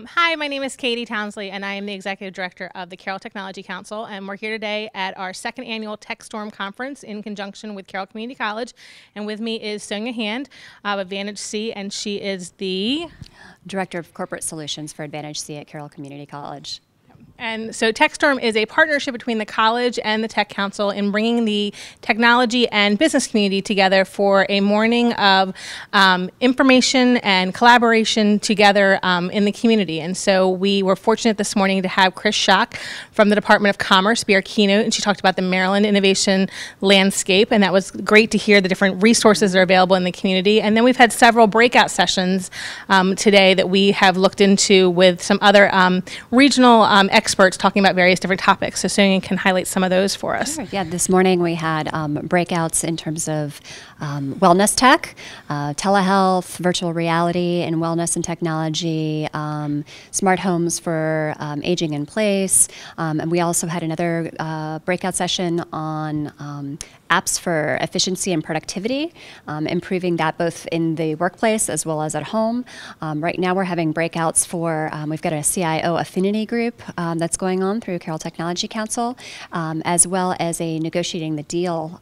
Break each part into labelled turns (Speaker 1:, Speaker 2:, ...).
Speaker 1: Hi, my name is Katie Townsley, and I am the Executive Director of the Carroll Technology Council, and we're here today at our second annual Tech Storm Conference in conjunction with Carroll Community College. And with me is Sonia Hand of Advantage C, and she is the
Speaker 2: Director of Corporate Solutions for Advantage C at Carroll Community College.
Speaker 1: And so TechStorm is a partnership between the college and the Tech Council in bringing the technology and business community together for a morning of information and collaboration together in the community. And so we were fortunate this morning to have Chris Schock from the Department of Commerce be our keynote, and she talked about the Maryland innovation landscape, and that was great to hear the different resources that are available in the community. And then we've had several breakout sessions today that we have looked into with some other regional experts talking about various different topics. So Sonia can highlight some of those for us.
Speaker 2: Sure. Yeah, this morning we had breakouts in terms of wellness tech, telehealth, virtual reality and wellness and technology, smart homes for aging in place. And we also had another breakout session on apps for efficiency and productivity, improving that both in the workplace as well as at home. Right now we're having breakouts for, we've got a CIO affinity group that's going on through Carroll Technology Council, as well as a negotiating the deal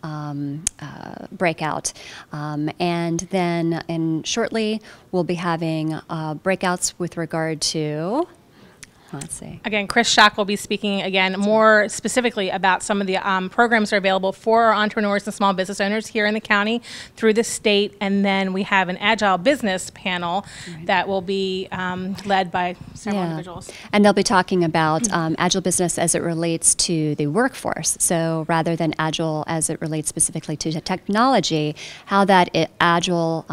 Speaker 2: breakout. And then shortly we'll be having breakouts with regard to, let's see.
Speaker 1: Again, Chris Schock will be speaking again more specifically about some of the programs that are available for our entrepreneurs and small business owners here in the county through the state. And then we have an agile business panel that will be led by several individuals.
Speaker 2: And they'll be talking about agile business as it relates to the workforce. So rather than agile as it relates specifically to technology, how that the agile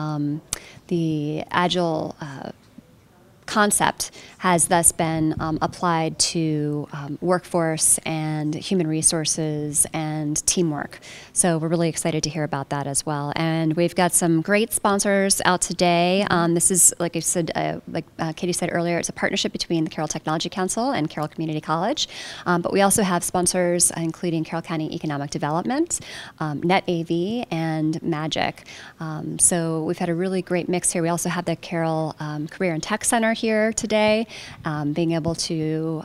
Speaker 2: concept has thus been applied to workforce and human resources and teamwork. So we're really excited to hear about that as well. And we've got some great sponsors out today. This is, like I said, like Katie said earlier, it's a partnership between the Carroll Technology Council and Carroll Community College. But we also have sponsors including Carroll County Economic Development, NetAV, and Magic. So we've had a really great mix here. We also have the Carroll Career and Tech Center here today, being able to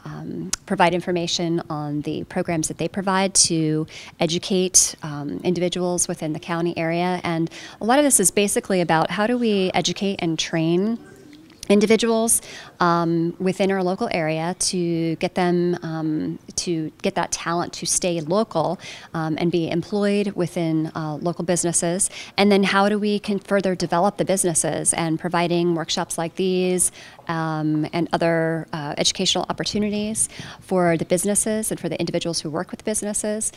Speaker 2: provide information on the programs that they provide to educate individuals within the county area. And a lot of this is basically about how do we educate and train individuals within our local area to get them to get that talent to stay local and be employed within local businesses. And then how do we can further develop the businesses, and providing workshops like these and other educational opportunities for the businesses and for the individuals who work with businesses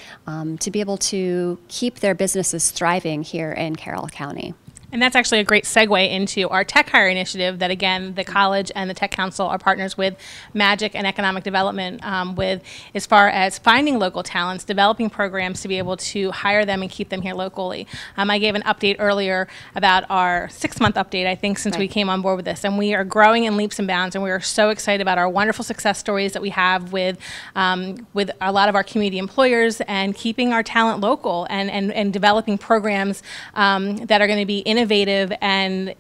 Speaker 2: to be able to keep their businesses thriving here in Carroll County.
Speaker 1: And that's actually a great segue into our Tech Hire initiative that, again, the college and the Tech Council are partners with Magic and Economic Development with, as far as finding local talents, developing programs to be able to hire them and keep them here locally. I gave an update earlier about our 6-month update, I think, since we came on board with this. And we are growing in leaps and bounds, and we are so excited about our wonderful success stories that we have with a lot of our community employers and keeping our talent local and developing programs that are going to be innovative and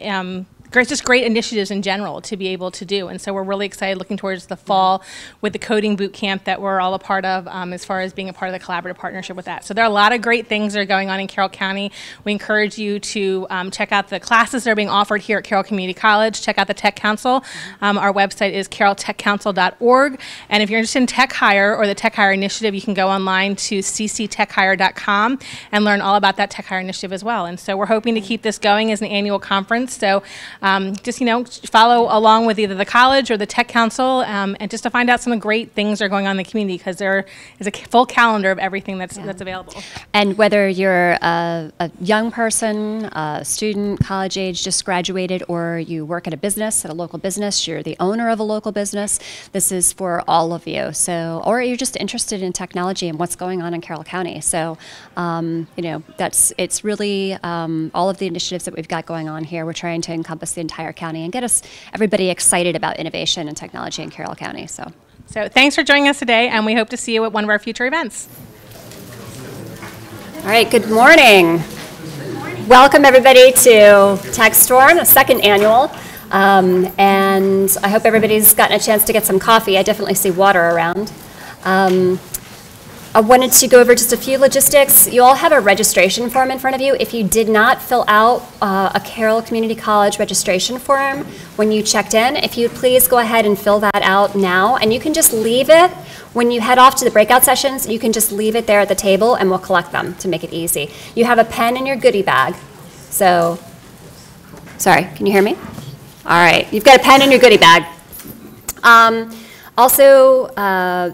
Speaker 1: just great initiatives in general to be able to do. And so we're really excited looking towards the fall with the coding boot camp that we're all a part of as far as being a part of the collaborative partnership with that. So there are a lot of great things that are going on in Carroll County. We encourage you to check out the classes that are being offered here at Carroll Community College. Check out the Tech Council. Our website is carrolltechcouncil.org. And if you're interested in Tech Hire or the Tech Hire Initiative, you can go online to cctechhire.com and learn all about that Tech Hire Initiative as well. And so we're hoping to keep this going as an annual conference. So just, follow along with either the college or the Tech Council and just to find out some of the great things that are going on in the community, because there is a full calendar of everything that's available.
Speaker 2: And whether you're a young person, a student, college age, just graduated, or you work at a business, at a local business, you're the owner of a local business, this is for all of you. So, or you're just interested in technology and what's going on in Carroll County. So, it's really all of the initiatives that we've got going on here. We're trying to encompass the entire county and get everybody excited about innovation and technology in Carroll County. So
Speaker 1: thanks for joining us today, and we hope to see you at one of our future events.
Speaker 2: All right, good morning. Welcome everybody to Tech Storm, the second annual. And I hope everybody's gotten a chance to get some coffee. I definitely see water around. I wanted to go over just a few logistics. You all have a registration form in front of you. If you did not fill out a Carroll Community College registration form when you checked in, if you'd please go ahead and fill that out now. And you can just leave it when you head off to the breakout sessions. You can just leave it there at the table and we'll collect them to make it easy. You have a pen in your goodie bag. So, sorry, can you hear me? All right, you've got a pen in your goodie bag. Also,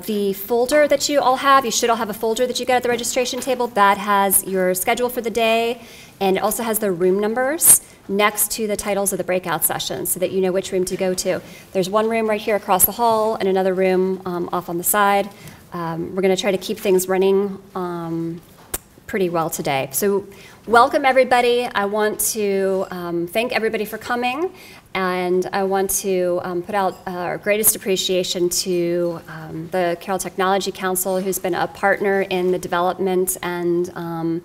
Speaker 2: the folder that you all have, you should all have a folder that you get at the registration table that has your schedule for the day, and it also has the room numbers next to the titles of the breakout sessions so that you know which room to go to. There's one room right here across the hall and another room off on the side. We're going to try to keep things running pretty well today. So welcome everybody. I want to thank everybody for coming, and I want to put out our greatest appreciation to the Carroll Technology Council, who's been a partner in the development and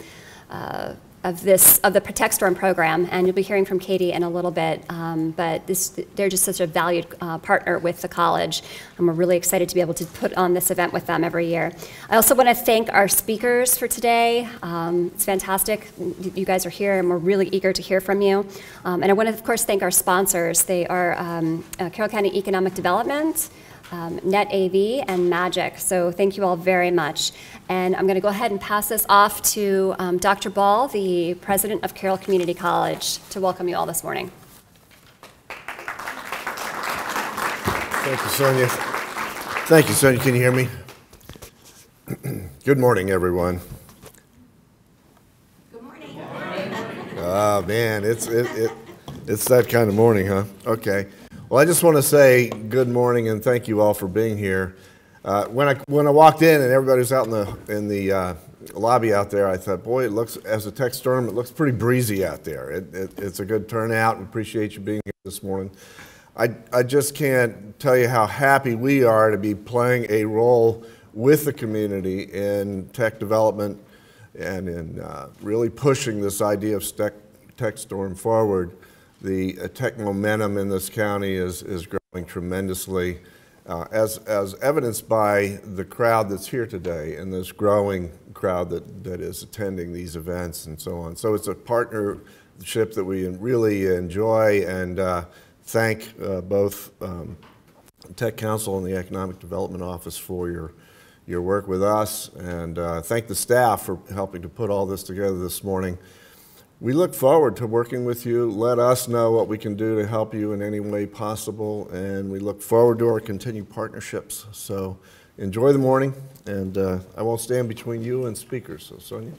Speaker 2: of the Protect Storm program, and you'll be hearing from Katie in a little bit, but they're just such a valued partner with the college, and we're really excited to be able to put on this event with them every year. I also want to thank our speakers for today. It's fantastic. You guys are here, and we're really eager to hear from you. And I want to, of course, thank our sponsors. They are Carroll County Economic Development, Net AV, and Magic. So thank you all very much. And I'm going to go ahead and pass this off to Dr. Ball, the president of Carroll Community College, to welcome you all this morning.
Speaker 3: Thank you, Sonia. Thank you, Sonia. Can you hear me? Good morning, everyone.
Speaker 4: Good morning.
Speaker 3: Oh, man, it's that kind of morning, huh? Okay. Well, I just want to say good morning and thank you all for being here. When I walked in and everybody was out in the lobby out there, I thought, boy, it looks, as a tech storm, it looks pretty breezy out there. It's a good turnout, and appreciate you being here this morning. I just can't tell you how happy we are to be playing a role with the community in tech development and in really pushing this idea of tech storm forward. The tech momentum in this county is growing tremendously, as evidenced by the crowd that's here today and this growing crowd that is attending these events and so on. So it's a partnership that we really enjoy, and thank both Tech Council and the Economic Development Office for your work with us, and thank the staff for helping to put all this together this morning. We look forward to working with you. Let us know what we can do to help you in any way possible, and we look forward to our continued partnerships. So enjoy the morning, and I won't stand between you and speakers. So, Sonia.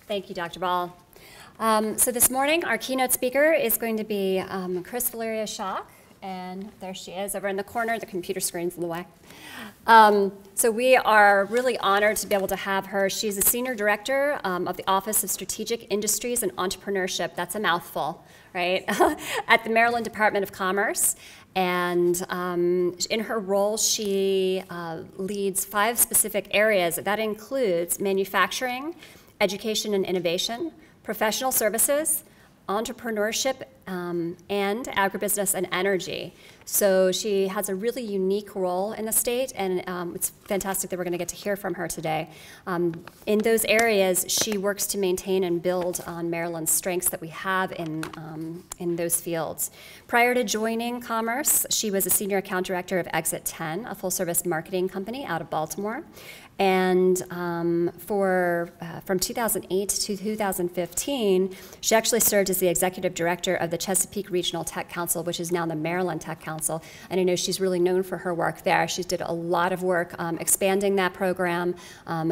Speaker 2: Thank you, Dr. Ball. So this morning, our keynote speaker is going to be Chris Valeria Schock, and there she is over in the corner. The computer screen's in the way. So we are really honored to be able to have her. She's a senior director of the Office of Strategic Industries and Entrepreneurship. That's a mouthful, right? At the Maryland Department of Commerce. And in her role, she leads 5 specific areas. That includes manufacturing, education and innovation, professional services, entrepreneurship, and agribusiness and energy. So she has a really unique role in the state, and it's fantastic that we're going to get to hear from her today. In those areas, she works to maintain and build on Maryland's strengths that we have in those fields. Prior to joining Commerce, she was a senior account director of Exit 10, a full-service marketing company out of Baltimore. And from 2008 to 2015, she actually served as the executive director of the Chesapeake Regional Tech Council, which is now the Maryland Tech Council. And I know she's really known for her work there. She did a lot of work expanding that program,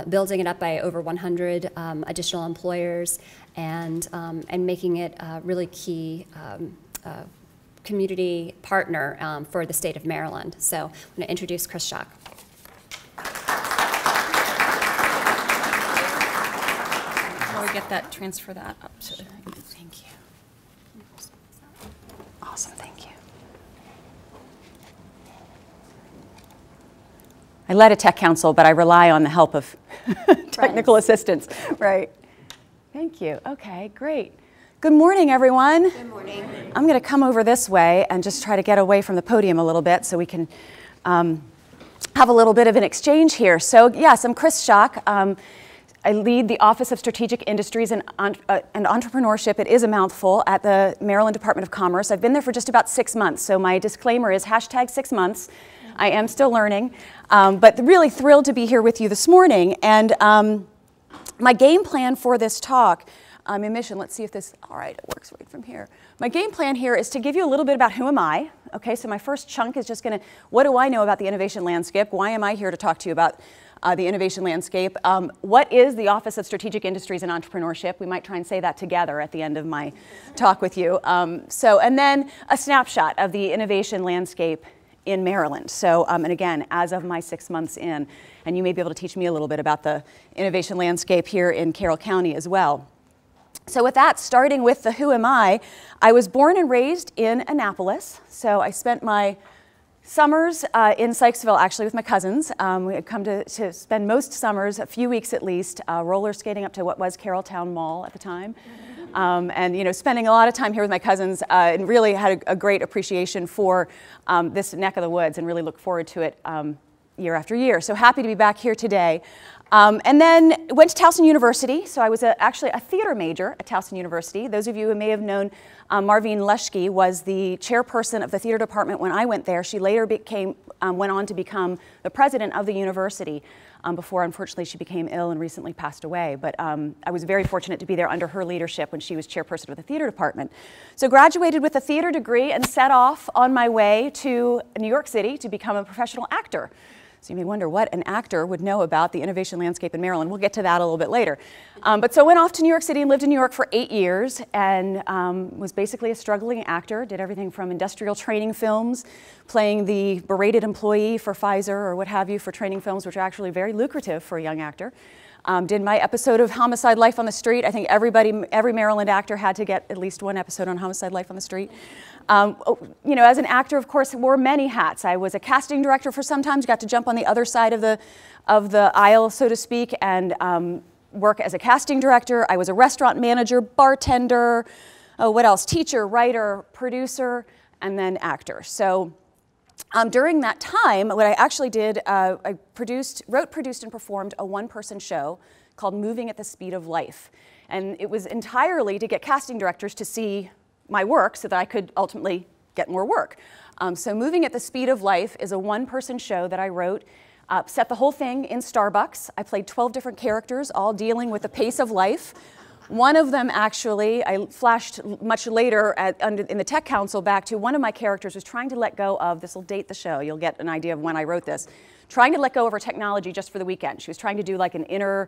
Speaker 2: building it up by over 100 additional employers, and making it a really key community partner for the state of Maryland. So I'm going to introduce Chris Schock.
Speaker 4: Before we get that, transfer that up to, thank you. Awesome, thank you. led a tech council, but I rely on the help of technical assistance. Right. Thank you. Okay, great. Good morning, everyone.
Speaker 5: Good morning.
Speaker 4: I'm going to come over this way and just try to get away from the podium a little bit so we can have a little bit of an exchange here. So yes, I'm Chris Schock. I lead the Office of Strategic Industries and Entrepreneurship. It is a mouthful at the Maryland Department of Commerce. I've been there for just about 6 months, so my disclaimer is #6 months. I am still learning, but really thrilled to be here with you this morning. And my game plan for this talk, mission, let's see if this, all right, it works right from here. My game plan here is to give you a little bit about who am I. Okay, so my first chunk is just gonna, what do I know about the innovation landscape? Why am I here to talk to you about the innovation landscape? What is the Office of Strategic Industries and Entrepreneurship? We might try and say that together at the end of my talk with you. And then a snapshot of the innovation landscape in Maryland. So, and again, as of my 6 months in, and you may be able to teach me a little bit about the innovation landscape here in Carroll County as well. So with that, starting with the who am I was born and raised in Annapolis. So I spent my summers in Sykesville, actually, with my cousins. We had come to spend most summers, a few weeks at least, roller skating up to what was Carroll Town Mall at the time. And you know, spending a lot of time here with my cousins, and really had a great appreciation for this neck of the woods, and really look forward to it year after year. So happy to be back here today. And then went to Towson University. So I was actually a theater major at Towson University. Those of you who may have known Marvine Leschke was the chairperson of the theater department when I went there. She later went on to become the president of the university before, unfortunately, she became ill and recently passed away. But I was very fortunate to be there under her leadership when she was chairperson of the theater department. So graduated with a theater degree and set off on my way to New York City to become a professional actor. So you may wonder what an actor would know about the innovation landscape in Maryland. We'll get to that a little bit later. But so went off to New York City and lived in New York for 8 years, and was basically a struggling actor. Did everything from industrial training films, playing the berated employee for Pfizer or what have you for training films, which are actually very lucrative for a young actor. Did my episode of Homicide: Life on the Street. I think every Maryland actor had to get at least one episode on Homicide: Life on the Street. You know, as an actor, of course, wore many hats. I was a casting director for some time, got to jump on the other side of the aisle, so to speak, and work as a casting director. I was a restaurant manager, bartender, what else? Teacher, writer, producer, and then actor. So during that time, what I actually did, I wrote, produced, and performed a one-person show called Moving at the Speed of Life. And it was entirely to get casting directors to see my work so that I could ultimately get more work. So Moving at the Speed of Life is a one-person show that I wrote, set the whole thing in Starbucks. I played 12 different characters, all dealing with the pace of life. One of them, actually, I flashed much later in the Tech Council back to one of my characters was trying to let go of, this will date the show, you'll get an idea of when I wrote this, trying to let go of her technology just for the weekend. She was trying to do like an inner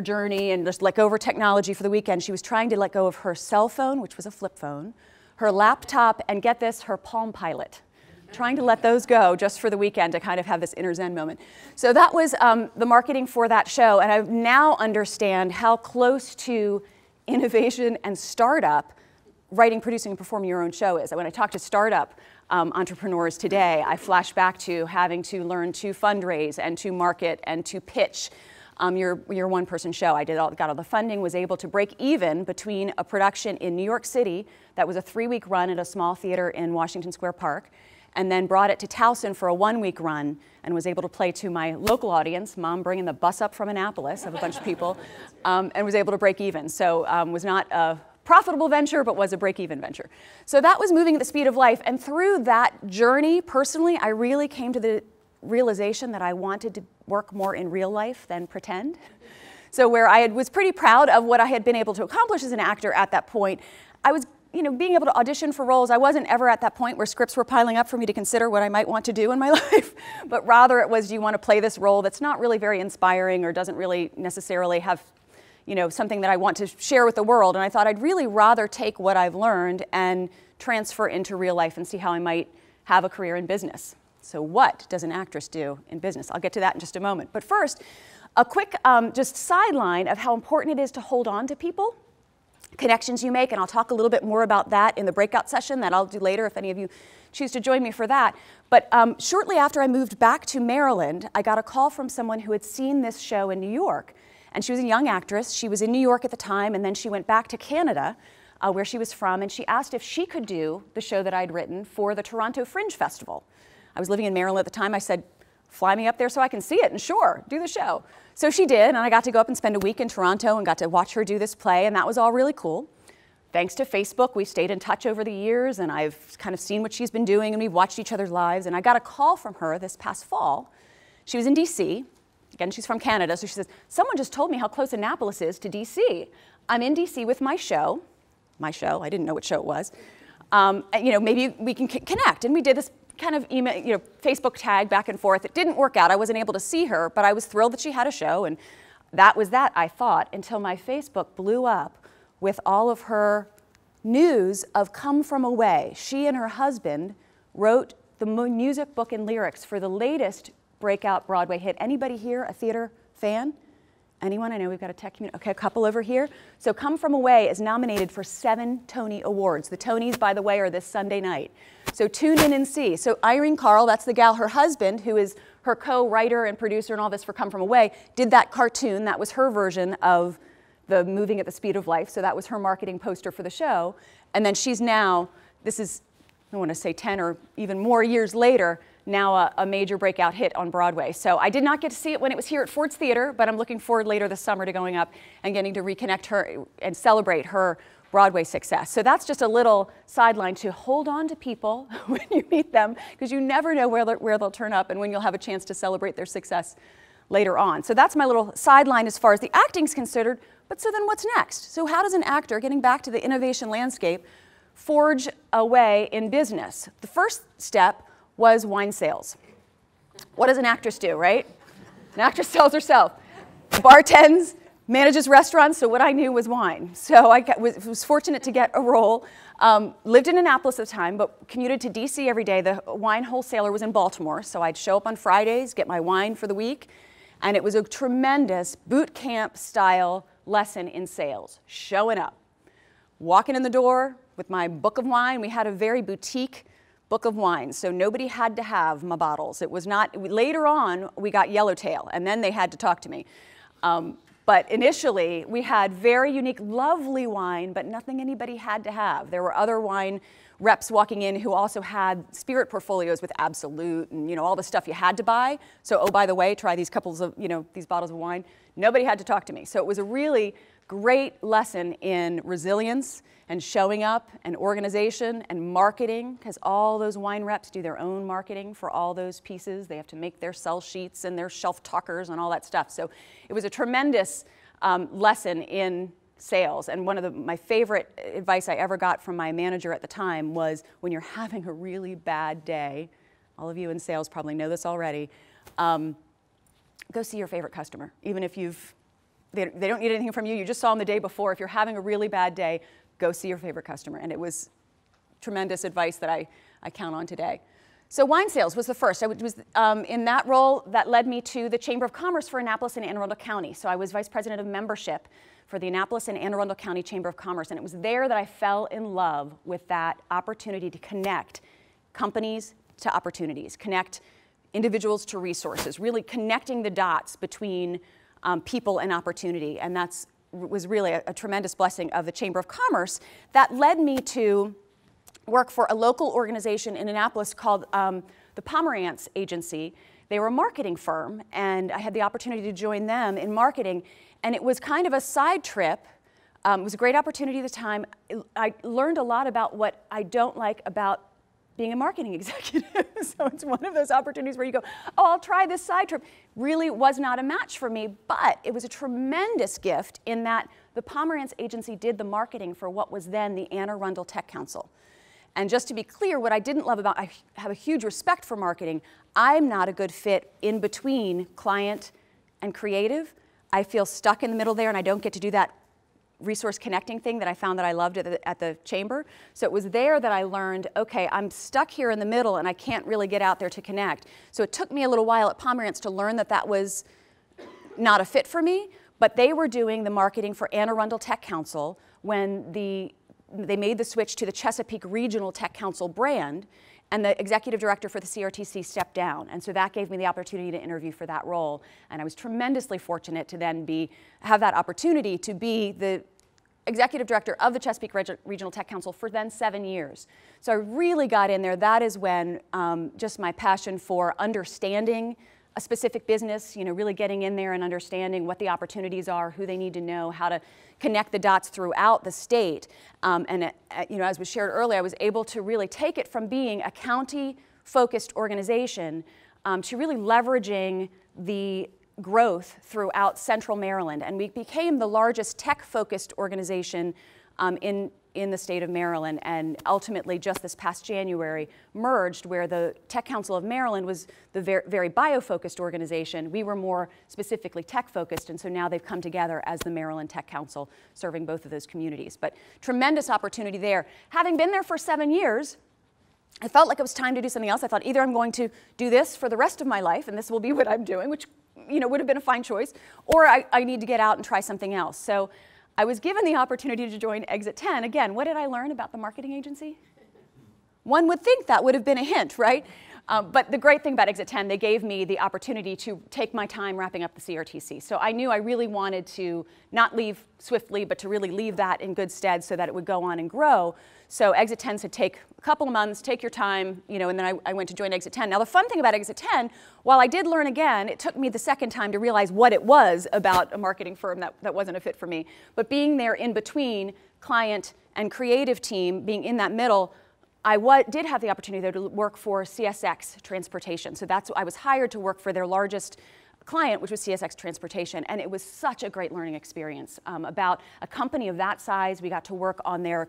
Speaker 4: journey and just let go of her technology for the weekend. She was trying to let go of her cell phone, which was a flip phone, her laptop, and get this, her Palm Pilot. Trying to let those go just for the weekend to kind of have this inner Zen moment. So that was the marketing for that show, and I now understand how close to innovation and startup writing, producing, and performing your own show is. When I talk to startup entrepreneurs today, I flash back to having to learn to fundraise and to market and to pitch your one-person show. Got all the funding, was able to break even between a production in New York City that was a 3-week run at a small theater in Washington Square Park, and then brought it to Towson for a 1-week run and was able to play to my local audience, Mom bringing the bus up from Annapolis of a bunch of people, and was able to break even. So was not a profitable venture, but was a break-even venture. So that was Moving at the Speed of Life, and through that journey, personally, I really came to the realization that I wanted to work more in real life than pretend. So where I was pretty proud of what I had been able to accomplish as an actor at that point, I was being able to audition for roles. I wasn't ever at that point where scripts were piling up for me to consider what I might want to do in my life, but rather it was, do you want to play this role that's not really very inspiring or doesn't really necessarily have something that I want to share with the world. And I thought I'd really rather take what I've learned and transfer into real life and see how I might have a career in business. So what does an actress do in business? I'll get to that in just a moment. But first, a quick just sideline of how important it is to hold on to people. connections you make, and I'll talk a little bit more about that in the breakout session that I'll do later if any of you choose to join me for that. But shortly after I moved back to Maryland, I got a call from someone who had seen this show in New York. And she was a young actress. She was in New York at the time, and then she went back to Canada, where she was from, and she asked if she could do the show that I'd written for the Toronto Fringe Festival. I was living in Maryland at the time. I said, fly me up there so I can see it, and sure, do the show. So she did, and I got to go up and spend a week in Toronto and got to watch her do this play, and that was all really cool. Thanks to Facebook, we stayed in touch over the years, and I've kind of seen what she's been doing, and we've watched each other's lives, and I got a call from her this past fall. She was in DC. Again, she's from Canada, so she says, someone just told me how close Annapolis is to DC. I'm in DC with my show, I didn't know what show it was. Maybe we can connect, and we did this kind of email, Facebook tag back and forth. It didn't work out. I wasn't able to see her, but I was thrilled that she had a show, and that was that, I thought, until my Facebook blew up with all of her news of Come From Away. She and her husband wrote the music, book, and lyrics for the latest breakout Broadway hit. Anybody here a theater fan? Anyone? I know we've got a tech community. Okay, a couple over here. So Come From Away is nominated for 7 Tony Awards. The Tonys, by the way, are this Sunday night. So tune in and see. So Irene Carroll, that's the gal, her husband, who is her co-writer and producer and all this for Come From Away, did that cartoon. That was her version of the Moving at the Speed of Life. So that was her marketing poster for the show. And then she's now, this is, I want to say 10 or even more years later, now a major breakout hit on Broadway. So I did not get to see it when it was here at Ford's Theater, but I'm looking forward later this summer to going up and getting to reconnect her and celebrate her Broadway success. So that's just a little sideline to hold on to people when you meet them, because you never know where they'll turn up and when you'll have a chance to celebrate their success later on. So that's my little sideline as far as the acting's considered. But so then what's next? So how does an actor, getting back to the innovation landscape, forge a way in business? The first step was wine sales. What does an actress do, right? An actress sells herself. Bartends, manages restaurants, so what I knew was wine. So I was fortunate to get a role. Lived in Annapolis at the time, but commuted to DC every day. The wine wholesaler was in Baltimore, so I'd show up on Fridays, get my wine for the week, and it was a tremendous boot camp style lesson in sales. Showing up, walking in the door with my book of wine. We had a very boutique book of wine, so nobody had to have my bottles. It was not, later on we got Yellowtail, and then they had to talk to me. But initially we had very unique, lovely wine, but nothing anybody had to have. There were other wine reps walking in who also had spirit portfolios with Absolute and all the stuff you had to buy. So, oh, by the way, try these couples of, these bottles of wine. Nobody had to talk to me. So it was a really great lesson in resilience and showing up and organization and marketing, because all those wine reps do their own marketing for all those pieces. They have to make their sell sheets and their shelf talkers and all that stuff. So it was a tremendous lesson in sales. And one of my favorite advice I ever got from my manager at the time was, when you're having a really bad day, all of you in sales probably know this already, go see your favorite customer. Even if they don't need anything from you, you just saw them the day before. If you're having a really bad day, go see your favorite customer. And it was tremendous advice that I count on today. So wine sales was the first. I was in that role. That led me to the Chamber of Commerce for Annapolis and Anne Arundel County. So I was vice president of membership for the Annapolis and Anne Arundel County Chamber of Commerce. And it was there that I fell in love with that opportunity to connect companies to opportunities, connect individuals to resources, really connecting the dots between people and opportunity. And that was really a tremendous blessing of the Chamber of Commerce. That led me to work for a local organization in Annapolis called the Pomerantz Agency. They were a marketing firm, and I had the opportunity to join them in marketing. And it was kind of a side trip. It was a great opportunity at the time. I learned a lot about what I don't like about being a marketing executive. So it's one of those opportunities where you go, oh, I'll try this side trip. Really was not a match for me, but it was a tremendous gift in that the Pomerantz Agency did the marketing for what was then the Anne Arundel Tech Council. And just to be clear, what I didn't love about, I have a huge respect for marketing. I'm not a good fit in between client and creative. I feel stuck in the middle there, and I don't get to do that resource connecting thing that I found that I loved at the chamber. So it was there that I learned, okay, I'm stuck here in the middle and I can't really get out there to connect. So it took me a little while at Pomerantz to learn that that was not a fit for me, but they were doing the marketing for Anne Arundel Tech Council, when they made the switch to the Chesapeake Regional Tech Council brand, and the executive director for the CRTC stepped down. And so that gave me the opportunity to interview for that role. And I was tremendously fortunate to then have that opportunity to be the executive director of the Chesapeake Regional Tech Council for then 7 years. So I really got in there. That is when just my passion for understanding a specific business, really getting in there and understanding what the opportunities are, who they need to know, how to connect the dots throughout the state. As was shared earlier, I was able to really take it from being a county-focused organization to really leveraging the growth throughout central Maryland. And we became the largest tech-focused organization in the state of Maryland, and ultimately just this past January merged, where the Tech Council of Maryland was the very bio-focused organization. We were more specifically tech-focused, and so now they've come together as the Maryland Tech Council, serving both of those communities. But tremendous opportunity there. Having been there for 7 years, I felt like it was time to do something else. I thought either I'm going to do this for the rest of my life, and this will be what I'm doing, which would have been a fine choice, or I need to get out and try something else. So I was given the opportunity to join Exit 10. Again, what did I learn about the marketing agency? One would think that would have been a hint, right? But the great thing about Exit 10, they gave me the opportunity to take my time wrapping up the CRTC. So I knew I really wanted to not leave swiftly, but to really leave that in good stead so that it would go on and grow. So Exit 10 said, take a couple of months, take your time, and then I went to join Exit 10. Now the fun thing about Exit 10, while I did learn again, it took me the second time to realize what it was about a marketing firm that wasn't a fit for me. But being there in between client and creative team, being in that middle, I did have the opportunity to work for CSX Transportation. So I was hired to work for their largest client, which was CSX Transportation, and it was such a great learning experience. About a company of that size, we got to work on their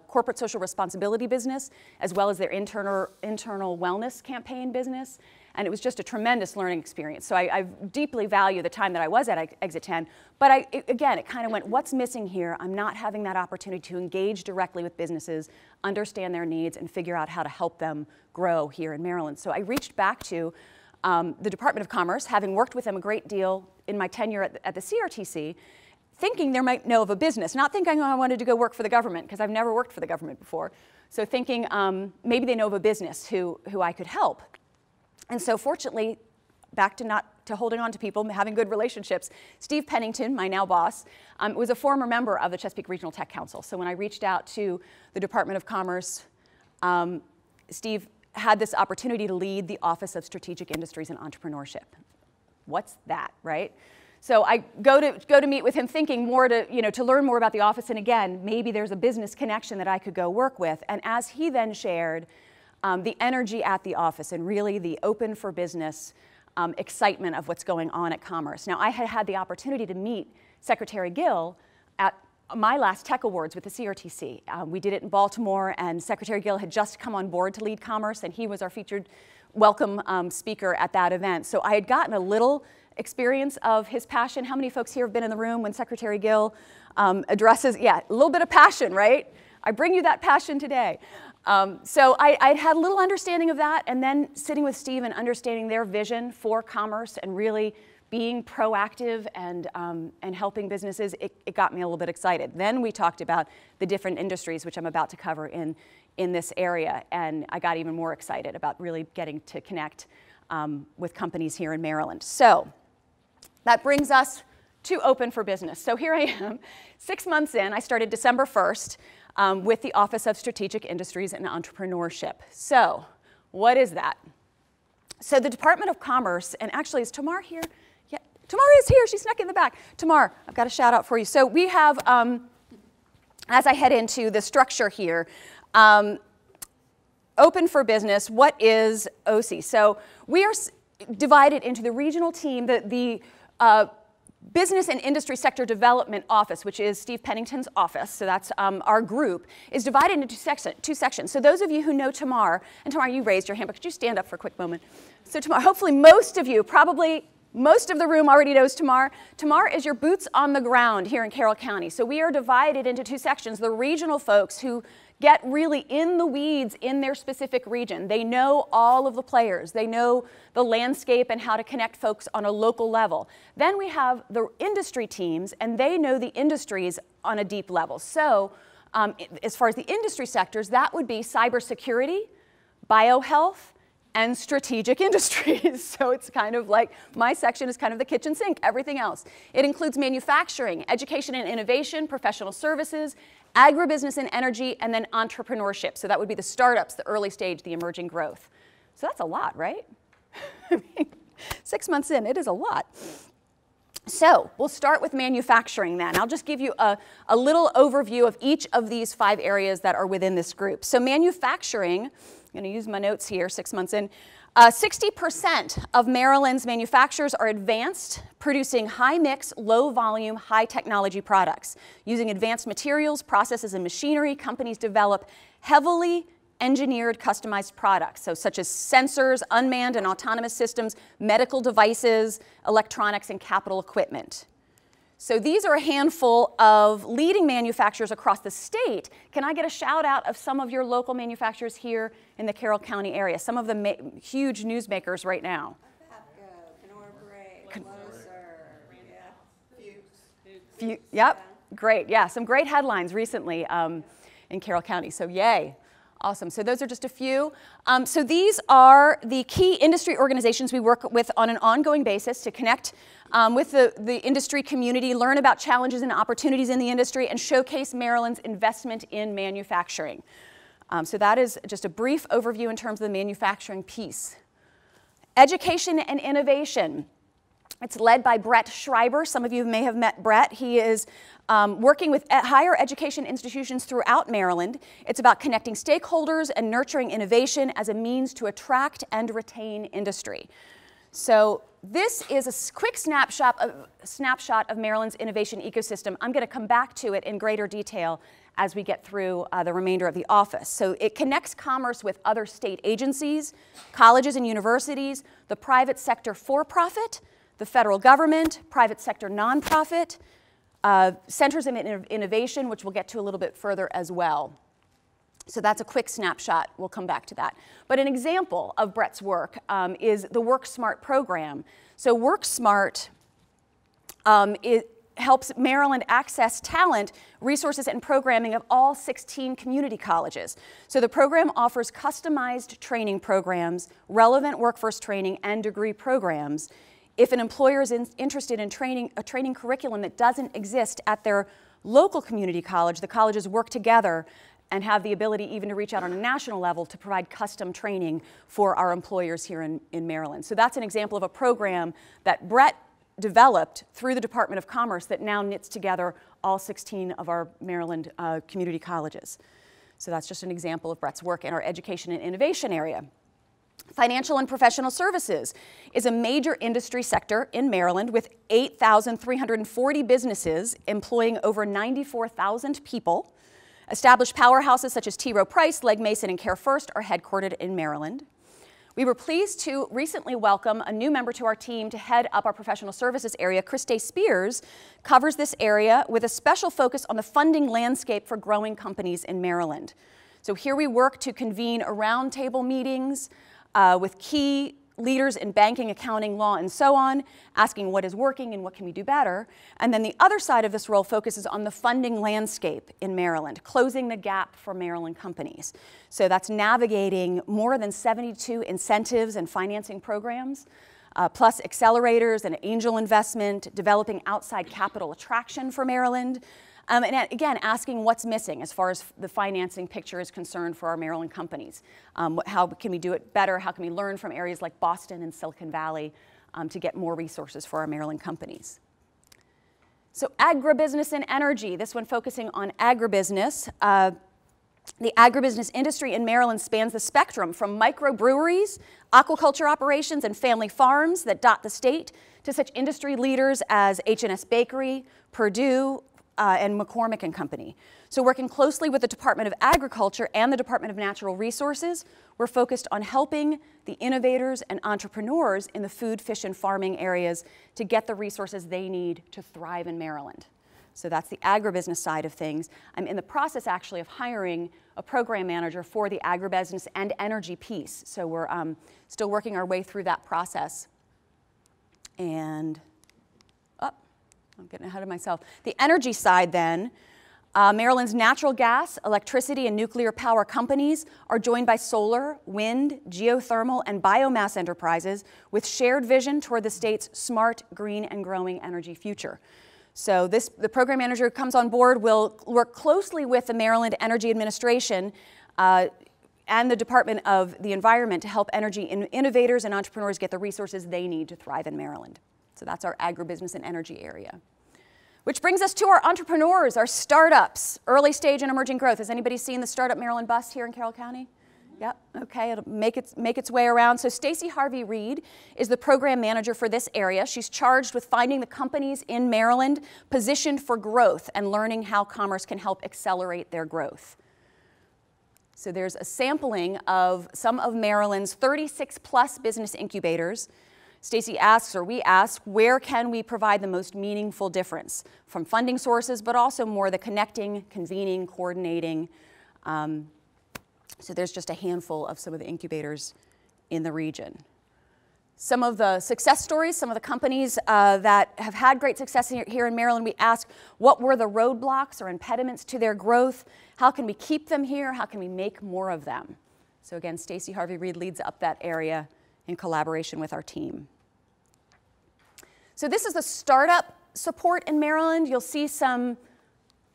Speaker 4: corporate social responsibility business, as well as their internal wellness campaign business, and it was just a tremendous learning experience. So I deeply value the time that I was at Exit 10, but again, it kind of went, what's missing here? I'm not having that opportunity to engage directly with businesses, understand their needs, and figure out how to help them grow here in Maryland. So I reached back to the Department of Commerce, having worked with them a great deal in my tenure at the CRTC, thinking they might know of a business, not thinking I wanted to go work for the government, because I've never worked for the government before. So thinking maybe they know of a business who I could help. And so fortunately, back to holding on to people, having good relationships, Steve Pennington, my now boss, was a former member of the Chesapeake Regional Tech Council. So when I reached out to the Department of Commerce, Steve had this opportunity to lead the Office of Strategic Industries and Entrepreneurship. What's that, right? So I go to meet with him, thinking more to learn more about the office, and again, maybe there's a business connection that I could go work with. And as he then shared the energy at the office and really the open for business excitement of what's going on at Commerce. Now, I had the opportunity to meet Secretary Gill at my last Tech Awards with the CRTC. We did it in Baltimore, and Secretary Gill had just come on board to lead Commerce, and he was our featured welcome speaker at that event. So I had gotten a little experience of his passion. How many folks here have been in the room when Secretary Gill addresses? Yeah, a little bit of passion, right? I bring you that passion today. So I'd had a little understanding of that, and then sitting with Steve and understanding their vision for commerce and really being proactive and helping businesses, it got me a little bit excited. Then we talked about the different industries, which I'm about to cover in this area, and I got even more excited about really getting to connect with companies here in Maryland. So that brings us to Open for Business. So here I am, 6 months in. I started December 1st with the Office of Strategic Industries and Entrepreneurship. So what is that? So the Department of Commerce, and actually is Tamar here? Yeah, Tamar is here. She snuck in the back. Tamar, I've got a shout out for you. So we have, as I head into the structure here, Open for Business, what is OC? So we are divided into the regional team, the Business and Industry Sector Development Office, which is Steve Pennington's office, so that's our group, is divided into two sections. So those of you who know Tamar, and Tamar, you raised your hand, but could you stand up for a quick moment? So Tamar, hopefully most of you, probably most of the room already knows Tamar. Tamar is your boots on the ground here in Carroll County. So we are divided into two sections. The regional folks who get really in the weeds in their specific region. They know all of the players. They know the landscape and how to connect folks on a local level. Then we have the industry teams, and they know the industries on a deep level. So as far as the industry sectors, that would be cybersecurity, biohealth, and strategic industries. So it's kind of like, my section is kind of the kitchen sink, everything else. It includes manufacturing, education and innovation, professional services, agribusiness and energy, and then entrepreneurship. So that would be the startups, the early stage, the emerging growth. So that's a lot, right? I mean, 6 months in, it is a lot. So we'll start with manufacturing then. I'll just give you a little overview of each of these 5 areas that are within this group. So manufacturing, I'm going to use my notes here, 6 months in. 60% of Maryland's manufacturers are advanced, producing high-mix, low-volume, high-technology products. Using advanced materials, processes, and machinery, companies develop heavily engineered, customized products, so such as sensors, unmanned and autonomous systems, medical devices, electronics, and capital equipment. So these are a handful of leading manufacturers across the state. Can I get a shout out of some of your local manufacturers here in the Carroll County area? Some of the huge newsmakers right now. Yep, great. Yeah, some great headlines recently in Carroll County. So yay. Awesome. So those are just a few. So these are the key industry organizations we work with on an ongoing basis to connect with the industry community, learn about challenges and opportunities in the industry, and showcase Maryland's investment in manufacturing. So that is just a brief overview in terms of the manufacturing piece. Education and innovation. It's led by Brett Schreiber. Some of you may have met Brett. He is working with higher education institutions throughout Maryland. It's about connecting stakeholders and nurturing innovation as a means to attract and retain industry. So this is a quick snapshot of Maryland's innovation ecosystem. I'm going to come back to it in greater detail as we get through the remainder of the office. So it connects commerce with other state agencies, colleges and universities, the private sector for-profit, the federal government, private sector nonprofit, centers of innovation, which we'll get to a little bit further as well. So that's a quick snapshot. We'll come back to that. But an example of Brett's work is the Work Smart program. So Work Smart it helps Maryland access talent, resources, and programming of all 16 community colleges. So the program offers customized training programs, relevant workforce training, and degree programs. If an employer is interested in a training curriculum that doesn't exist at their local community college, the colleges work together and have the ability even to reach out on a national level to provide custom training for our employers here in Maryland. So that's an example of a program that Brett developed through the Department of Commerce that now knits together all 16 of our Maryland community colleges. So that's just an example of Brett's work in our education and innovation area. Financial and professional services is a major industry sector in Maryland with 8,340 businesses employing over 94,000 people. Established powerhouses such as T. Rowe Price, Legg Mason, and Care First are headquartered in Maryland. We were pleased to recently welcome a new member to our team to head up our professional services area. Christy Spears covers this area with a special focus on the funding landscape for growing companies in Maryland. So here we work to convene roundtable meetings with key leaders in banking, accounting, law, and so on, asking what is working and what can we do better. And then the other side of this role focuses on the funding landscape in Maryland, closing the gap for Maryland companies. So that's navigating more than 72 incentives and financing programs, plus accelerators and angel investment, developing outside capital attraction for Maryland, and again, asking what's missing as far as the financing picture is concerned for our Maryland companies. How can we do it better? How can we learn from areas like Boston and Silicon Valley to get more resources for our Maryland companies? So agribusiness and energy, this one focusing on agribusiness. The agribusiness industry in Maryland spans the spectrum from microbreweries, aquaculture operations, and family farms that dot the state to such industry leaders as H&S Bakery, Purdue, and McCormick and Company. So working closely with the Department of Agriculture and the Department of Natural Resources, we're focused on helping the innovators and entrepreneurs in the food, fish, and farming areas to get the resources they need to thrive in Maryland. So that's the agribusiness side of things. I'm in the process actually of hiring a program manager for the agribusiness and energy piece. So we're still working our way through that process. And, I'm getting ahead of myself. The energy side then, Maryland's natural gas, electricity, and nuclear power companies are joined by solar, wind, geothermal, and biomass enterprises with shared vision toward the state's smart, green, and growing energy future. So the program manager who comes on board will work closely with the Maryland Energy Administration and the Department of the Environment to help energy innovators and entrepreneurs get the resources they need to thrive in Maryland. So that's our agribusiness and energy area. Which brings us to our entrepreneurs, our startups, early stage and emerging growth. Has anybody seen the Startup Maryland bus here in Carroll County? Yep, okay, it'll make its way around. So Stacey Harvey-Reed is the program manager for this area. She's charged with finding the companies in Maryland positioned for growth and learning how commerce can help accelerate their growth. So there's a sampling of some of Maryland's 36+ business incubators. Stacey asks, or we ask, where can we provide the most meaningful difference from funding sources, but also more the connecting, convening, coordinating. So there's just a handful of some of the incubators in the region. Some of the success stories, some of the companies that have had great success here in Maryland, we ask, what were the roadblocks or impediments to their growth? How can we keep them here? How can we make more of them? So again, Stacey Harvey-Reed leads up that area in collaboration with our team. So this is the startup support in Maryland. You'll see some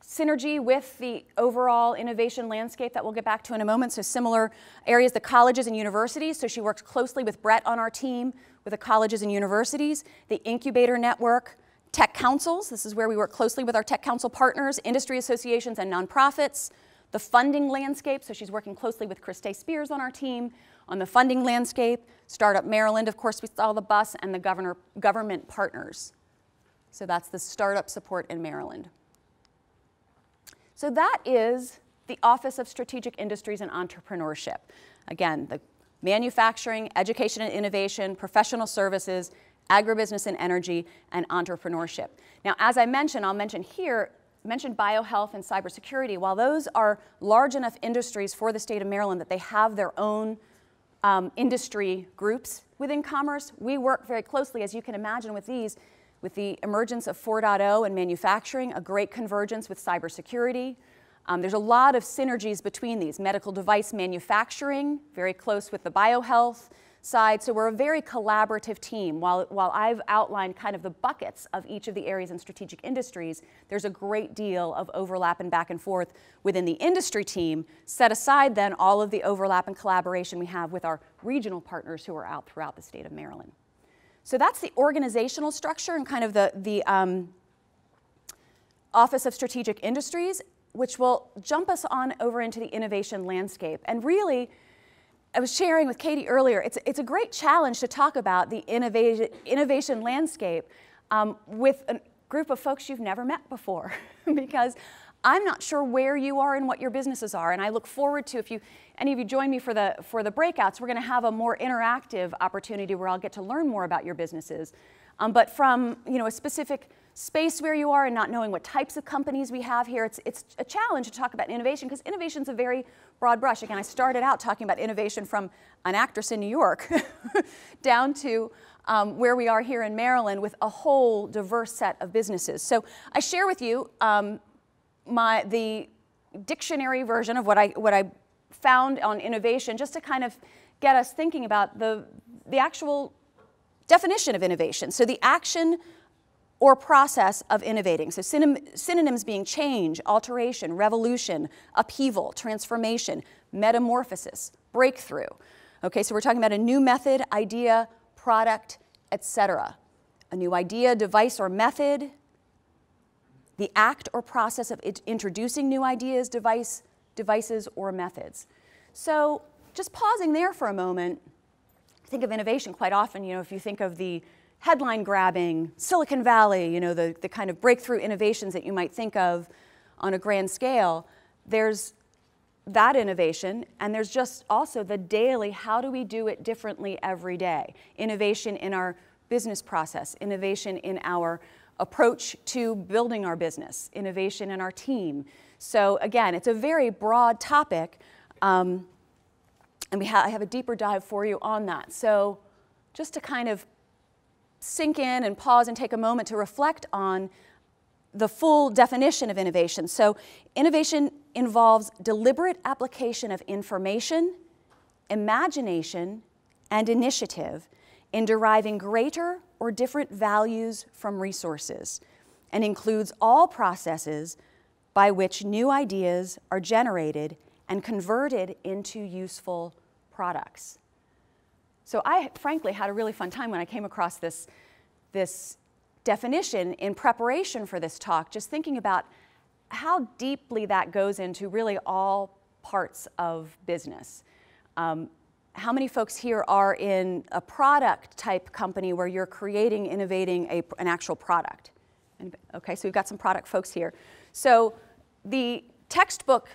Speaker 4: synergy with the overall innovation landscape that we'll get back to in a moment. So similar areas, the colleges and universities. So she works closely with Brett on our team with the colleges and universities, the incubator network, tech councils. This is where we work closely with our tech council partners, industry associations and nonprofits, the funding landscape. So she's working closely with Christay Spears on our team on the funding landscape, Startup Maryland, of course, we saw the bus, and the government partners. So that's the startup support in Maryland. So that is the Office of Strategic Industries and Entrepreneurship. Again, the manufacturing, education and innovation, professional services, agribusiness and energy, and entrepreneurship. Now, as I mentioned, I'll mention here, mentioned biohealth and cybersecurity. While those are large enough industries for the state of Maryland that they have their own industry groups within commerce, we work very closely, as you can imagine, with these, with the emergence of 4.0 and manufacturing, a great convergence with cybersecurity. There's a lot of synergies between these. Medical device manufacturing, very close with the biohealth side. So we're a very collaborative team. While I've outlined kind of the buckets of each of the areas in strategic industries, there's a great deal of overlap and back and forth within the industry team. Set aside then all of the overlap and collaboration we have with our regional partners who are out throughout the state of Maryland. So that's the organizational structure and kind of the Office of Strategic Industries, which will jump us on over into the innovation landscape. And really, I was sharing with Katie earlier, it's a great challenge to talk about the innovation landscape with a group of folks you've never met before, because I'm not sure where you are and what your businesses are. And I look forward to, if any of you join me for the breakouts, we're going to have a more interactive opportunity where I'll get to learn more about your businesses. But from a specific space where you are and not knowing what types of companies we have here, it's a challenge to talk about innovation, because innovation is a very broad brush. Again, I started out talking about innovation from an actress in New York down to where we are here in Maryland with a whole diverse set of businesses. So I share with you the dictionary version of what I found on innovation, just to kind of get us thinking about the actual definition of innovation. So the action or process of innovating. So synonyms being change, alteration, revolution, upheaval, transformation, metamorphosis, breakthrough. Okay, so we're talking about a new method, idea, product, etc. A new idea, device, or method. The act or process of introducing new ideas, devices, or methods. So just pausing there for a moment, think of innovation quite often, if you think of the headline grabbing, Silicon Valley, the kind of breakthrough innovations that you might think of on a grand scale, there's that innovation, and there's just also the daily, how do we do it differently every day? Innovation in our business process, innovation in our approach to building our business, innovation in our team. So again, it's a very broad topic, and I have a deeper dive for you on that. So just to kind of sink in and pause and take a moment to reflect on the full definition of innovation. So innovation involves deliberate application of information, imagination, and initiative in deriving greater or different values from resources, and includes all processes by which new ideas are generated and converted into useful products. So I frankly had a really fun time when I came across this definition in preparation for this talk, just thinking about how deeply that goes into really all parts of business. How many folks here are in a product type company where you're creating, innovating an actual product? Okay, so we've got some product folks here. So the textbook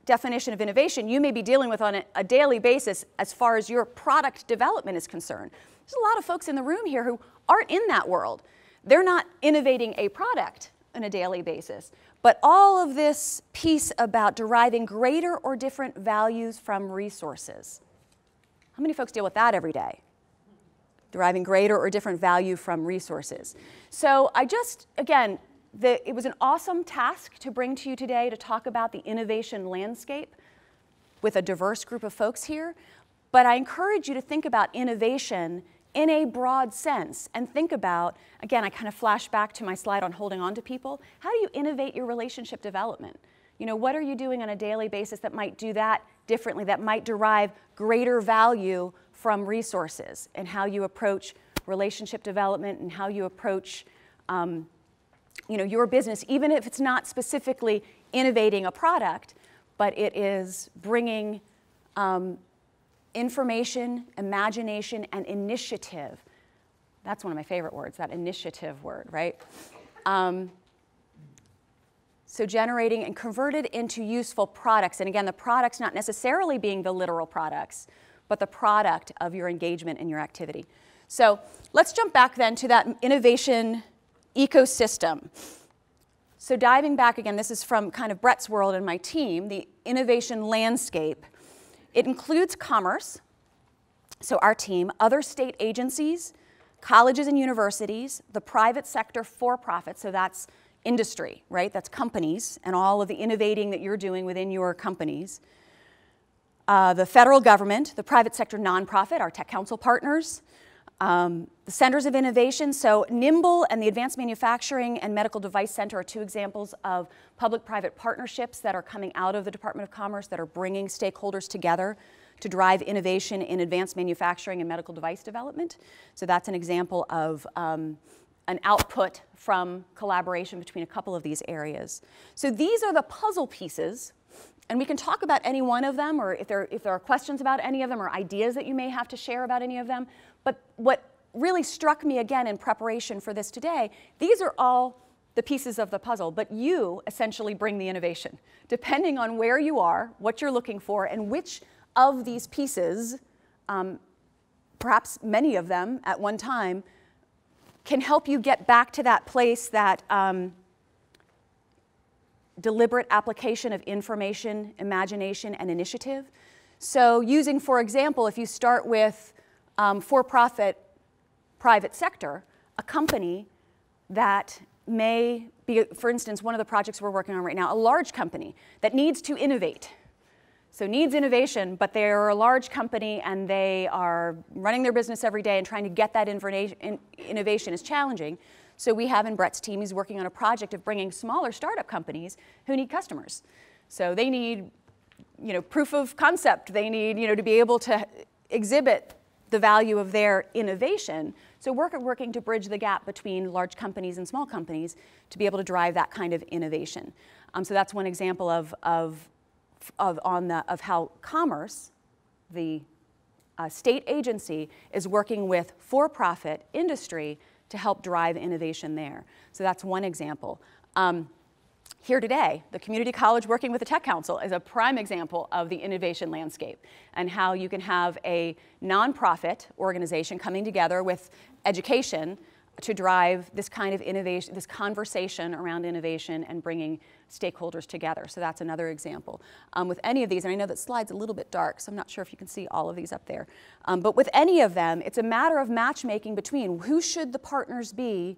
Speaker 4: definition of innovation you may be dealing with on a daily basis as far as your product development is concerned. There's a lot of folks in the room here who aren't in that world. They're not innovating a product on a daily basis. But all of this piece about deriving greater or different values from resources. How many folks deal with that every day? Deriving greater or different value from resources. So I just, again, it was an awesome task to bring to you today to talk about the innovation landscape with a diverse group of folks here. But I encourage you to think about innovation in a broad sense and think about, again, I kind of flash back to my slide on holding on to people. How do you innovate your relationship development? You know, what are you doing on a daily basis that might do that differently, that might derive greater value from resources, and how you approach relationship development and how you approach you know, your business, even if it's not specifically innovating a product, but it is bringing information, imagination, and initiative. That's one of my favorite words, that initiative word, right? So generating and converted into useful products. And again, the products not necessarily being the literal products, but the product of your engagement in your activity. So let's jump back then to that innovation ecosystem. So diving back again, this is from kind of Brett's world and my team, the innovation landscape. It includes commerce, so our team, other state agencies, colleges and universities, the private sector for-profit, so that's industry, right? That's companies and all of the innovating that you're doing within your companies. The federal government, the private sector nonprofit, our tech council partners, the centers of innovation. So NIMBLE and the Advanced Manufacturing and Medical Device Center are two examples of public-private partnerships that are coming out of the Department of Commerce that are bringing stakeholders together to drive innovation in advanced manufacturing and medical device development. So that's an example of an output from collaboration between a couple of these areas. So these are the puzzle pieces, and we can talk about any one of them, or if there are questions about any of them, or ideas that you may have to share about any of them. But what really struck me again in preparation for this today, these are all the pieces of the puzzle, but you essentially bring the innovation. Depending on where you are, what you're looking for, and which of these pieces, perhaps many of them at one time, can help you get back to that place, that deliberate application of information, imagination, and initiative. So using, for example, if you start with for-profit private sector, a company that may be, for instance, one of the projects we're working on right now, a large company that needs to innovate. So needs innovation, but they're a large company and they are running their business every day, and trying to get that innovation is challenging. So we have in Brett's team, he's working on a project of bringing smaller startup companies who need customers. So they need, you know, proof of concept. They need, you know, to be able to exhibit the value of their innovation. So we're working to bridge the gap between large companies and small companies to be able to drive that kind of innovation. So that's one example of how commerce, the state agency, is working with for-profit industry to help drive innovation there. So that's one example. Here today, the community college working with the Tech Council is a prime example of the innovation landscape, and how you can have a nonprofit organization coming together with education, to drive this kind of innovation, this conversation around innovation and bringing stakeholders together. So that's another example. With any of these, and I know that slide's a little bit dark, so I'm not sure if you can see all of these up there. But with any of them, it's a matter of matchmaking between who should the partners be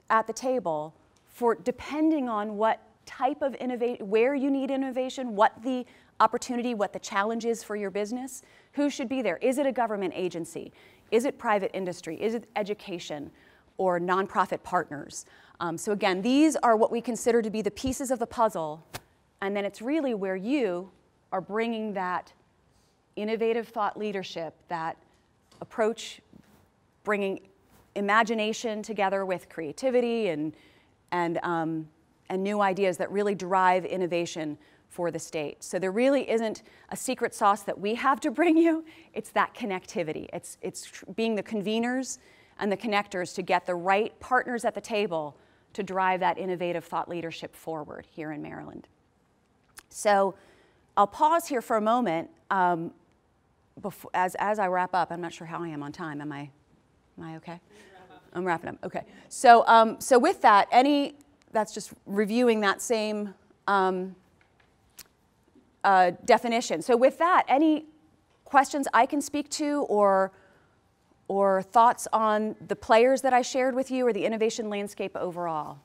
Speaker 4: at the table for, depending on what type of innovation, where you need innovation, what the opportunity, what the challenge is for your business, who should be there. Is it a government agency? Is it private industry? Is it education or nonprofit partners? So again, these are what we consider to be the pieces of the puzzle, and then it's really where you are bringing that innovative thought leadership, that approach, bringing imagination together with creativity and new ideas that really drive innovation for the state. So there really isn't a secret sauce that we have to bring you. It's that connectivity. It's being the conveners and the connectors to get the right partners at the table to drive that innovative thought leadership forward here in Maryland. So I'll pause here for a moment as I wrap up. I'm not sure how I am on time. Am I okay? I'm wrapping up. Okay. So so with that, that's just reviewing that same definition. So with that, any questions I can speak to or thoughts on the players that I shared with you or the innovation landscape overall?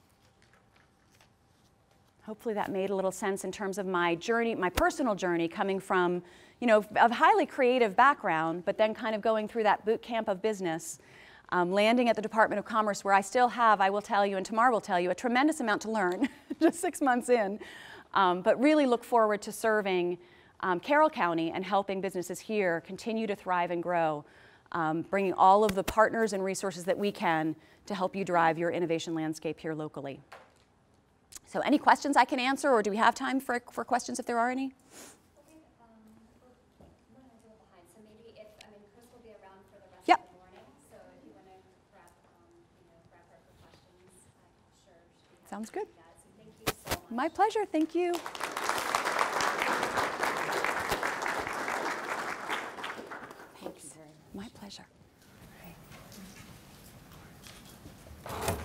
Speaker 4: Hopefully that made a little sense in terms of my journey, my personal journey, coming from, a highly creative background, but then kind of going through that boot camp of business, landing at the Department of Commerce, where I still have, I will tell you, and Tamar will tell you, a tremendous amount to learn, just 6 months in, but really look forward to serving Carroll County and helping businesses here continue to thrive and grow, bringing all of the partners and resources that we can to help you drive your innovation landscape here locally. So any questions I can answer, or do we have time for questions if there are any?
Speaker 2: Okay, we're a little behind, so maybe Chris will be around for the rest of the morning, so if you want to wrap up for questions, I'm sure she'll be
Speaker 4: Sounds good.
Speaker 2: that. So thank you so much.
Speaker 4: My pleasure, thank you. Thanks. My pleasure.
Speaker 2: All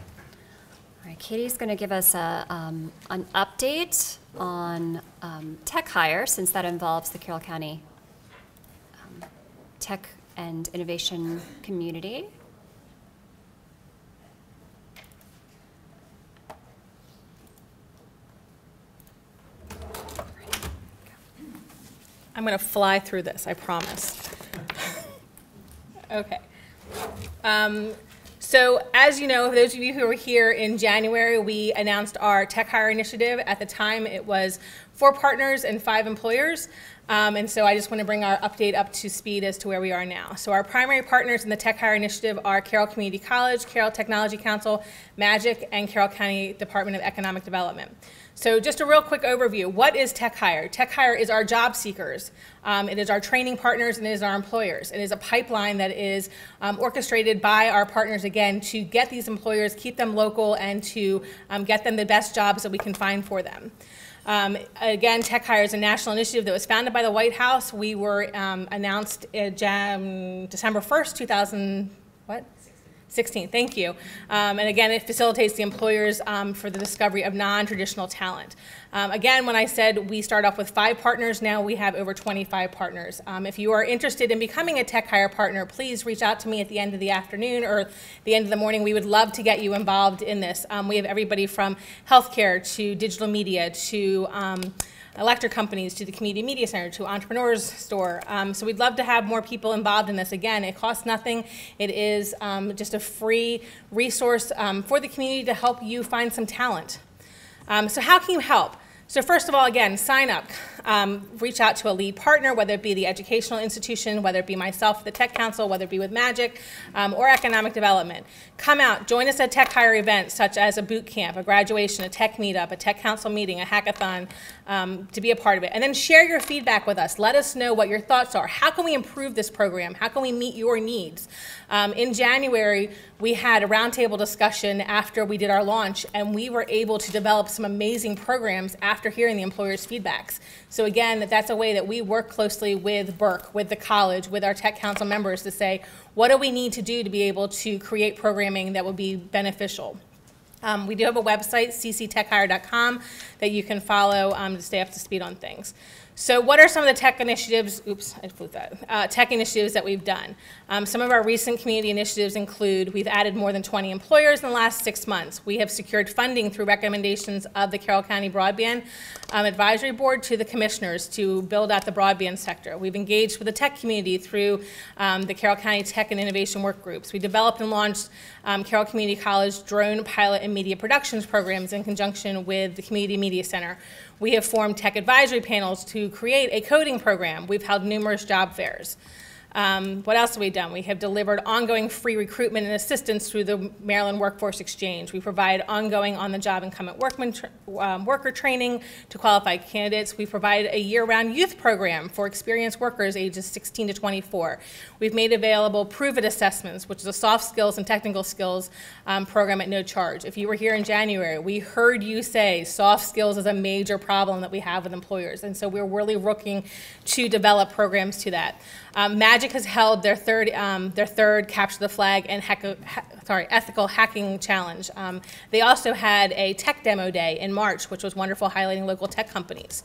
Speaker 2: right, Katie's going to give us an update on tech hire, since that involves the Carroll County tech and innovation community.
Speaker 1: I'm going to fly through this, I promise. Okay. So as you know, for those of you who were here in January, we announced our tech hire initiative. At the time, it was 4 partners and 5 employers. And so I just want to bring our update up to speed as to where we are now. So our primary partners in the tech hire initiative are Carroll Community College, Carroll Technology Council, Magic, and Carroll County Department of Economic Development. So just a real quick overview. What is tech hire? Tech hire is our job seekers. It is our training partners, and it is our employers. It is a pipeline that is orchestrated by our partners, again, to get these employers, keep them local, and to get them the best jobs that we can find for them. Again, Tech Hire is a national initiative that was founded by the White House. We were announced December 1st, 2016, thank you. And again, it facilitates the employers for the discovery of non-traditional talent. Again, when I said we start off with 5 partners, now we have over 25 partners. If you are interested in becoming a Tech Hire partner, please reach out to me at the end of the afternoon or the end of the morning. We would love to get you involved in this. We have everybody from healthcare to digital media to electric companies to the community media center to entrepreneurs store. So we'd love to have more people involved in this. Again, it costs nothing. It is just a free resource for the community to help you find some talent. So how can you help? So first of all, again, sign up. Reach out to a lead partner, whether it be the educational institution, whether it be myself, the Tech Council, whether it be with Magic, or Economic Development. Come out, join us at Tech Hire events such as a boot camp, a graduation, a tech meetup, a Tech Council meeting, a hackathon, to be a part of it. And then share your feedback with us. Let us know what your thoughts are. How can we improve this program? How can we meet your needs? In January, we had a roundtable discussion after we did our launch, and we were able to develop some amazing programs after hearing the employers' feedbacks. So again, that's a way that we work closely with Burke, with the college, with our tech council members to say, what do we need to do to be able to create programming that will be beneficial? We do have a website, cctechhire.com, that you can follow to stay up to speed on things. So what are some of the tech initiatives, tech initiatives that we've done? Some of our recent community initiatives include, we've added more than 20 employers in the last 6 months. We have secured funding through recommendations of the Carroll County Broadband Advisory Board to the commissioners to build out the broadband sector. We've engaged with the tech community through the Carroll County Tech and Innovation Work Groups. We developed and launched Carroll Community College drone pilot and media productions programs in conjunction with the Community Media Center. We have formed tech advisory panels to create a coding program. We've held numerous job fairs. What else have we done? We have delivered ongoing free recruitment and assistance through the Maryland Workforce Exchange. We provide ongoing on-the-job incumbent worker training to qualified candidates. We provide a year-round youth program for experienced workers ages 16 to 24. We've made available Prove It assessments, which is a soft skills and technical skills program at no charge. If you were here in January, we heard you say soft skills is a major problem that we have with employers, and so we're really looking to develop programs to that. Magic has held their third Capture the Flag and Ethical Hacking Challenge. They also had a tech demo day in March, which was wonderful, highlighting local tech companies.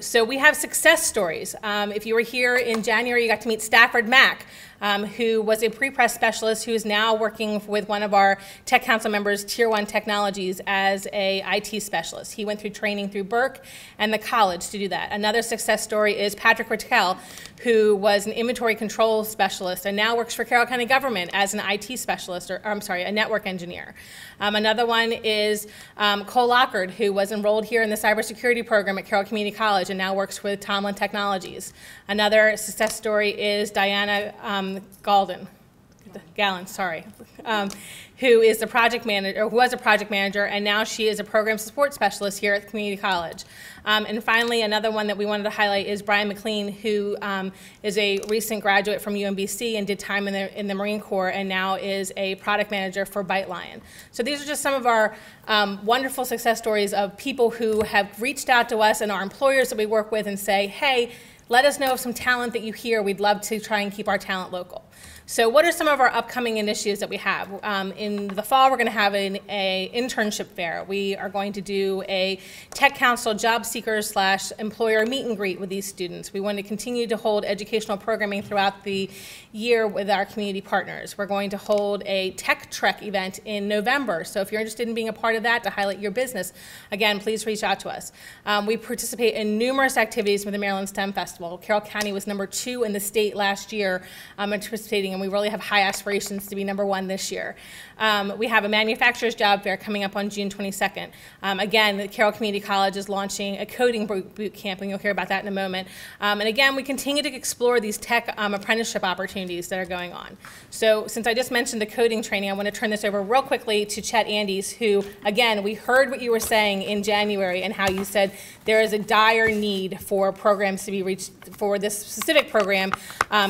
Speaker 1: So we have success stories. If you were here in January, you got to meet Stafford Mack, who was a pre-press specialist who is now working with one of our tech council members, Tier 1 Technologies, as a IT specialist. He went through training through Burke and the college to do that. Another success story is Patrick Raquel, who was an inventory control specialist and now works for Carroll County government as an IT specialist, or I'm sorry, a network engineer. Another one is Cole Lockard, who was enrolled here in the cybersecurity program at Carroll Community College and now works with Tomlin Technologies. Another success story is Diana Gallon, sorry, who is the project manager, or who was a project manager, and now she is a program support specialist here at the community college. And finally, another one that we wanted to highlight is Brian McLean, who is a recent graduate from UMBC and did time in the Marine Corps, and now is a product manager for Bite Lion. So these are just some of our wonderful success stories of people who have reached out to us and our employers that we work with and say, hey, let us know of some talent that you hear. We'd love to try and keep our talent local. So what are some of our upcoming initiatives that we have? In the fall, we're going to have an internship fair. We are going to do a Tech Council job seekers / employer meet and greet with these students. We want to continue to hold educational programming throughout the year with our community partners. We're going to hold a Tech Trek event in November. So if you're interested in being a part of that to highlight your business, again, please reach out to us. We participate in numerous activities with the Maryland STEM Festival. Carroll County was #2 in the state last year participating, and we really have high aspirations to be #1 this year. We have a manufacturer's job fair coming up on June 22nd. Again, the Carroll Community College is launching a coding boot camp, and you'll hear about that in a moment. And again, we continue to explore these tech apprenticeship opportunities that are going on. So since I just mentioned the coding training, I want to turn this over real quickly to Chet Andes, who, again, we heard what you were saying in January and how you said there is a dire need for programs to be reached, for this specific program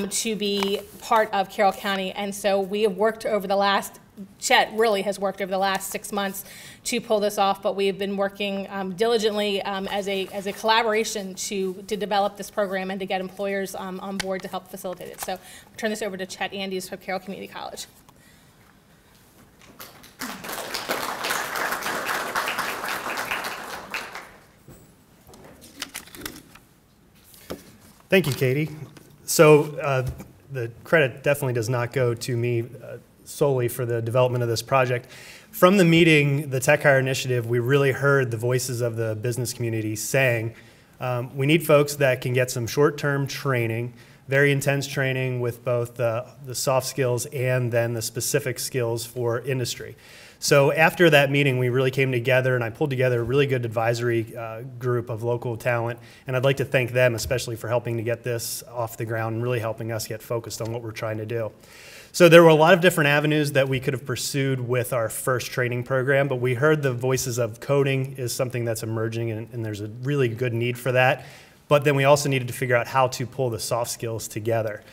Speaker 1: to be part of Carroll County. And so we have worked over the last, Chet really has worked over the last 6 months to pull this off, but we have been working diligently as a collaboration to develop this program and to get employers on board to help facilitate it. So I'll turn this over to Chet Andes from Carroll Community College.
Speaker 5: Thank you, Katie. So the credit definitely does not go to me solely for the development of this project. From the meeting, the Tech Hire Initiative, we really heard the voices of the business community saying, we need folks that can get some short-term training, very intense training with both the soft skills and then the specific skills for industry. So after that meeting, we really came together, and I pulled together a really good advisory group of local talent, and I'd like to thank them especially for helping to get this off the ground and really helping us get focused on what we're trying to do. So there were a lot of different avenues that we could have pursued with our first training program, but we heard the voices of coding is something that's emerging, and there's a really good need for that. But then we also needed to figure out how to pull the soft skills together.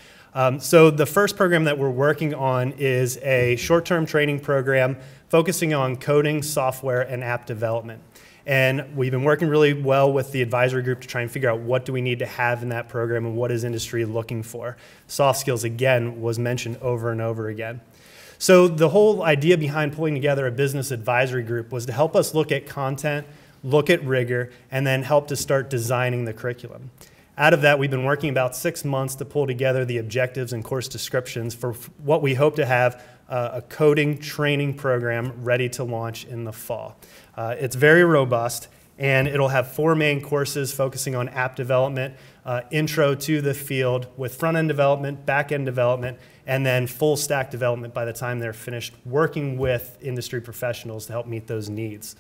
Speaker 5: So the first program that we're working on is a short-term training program focusing on coding, software, and app development. And we've been working really well with the advisory group to try and figure out what do we need to have in that program and what is industry looking for. Soft skills, again, was mentioned over and over again. So the whole idea behind pulling together a business advisory group was to help us look at content, look at rigor, and then help to start designing the curriculum. Out of that, we've been working about 6 months to pull together the objectives and course descriptions for what we hope to have a coding training program ready to launch in the fall. It's very robust, and it'll have 4 main courses focusing on app development, intro to the field with front-end development, back-end development, and then full stack development by the time they're finished working with industry professionals to help meet those needs.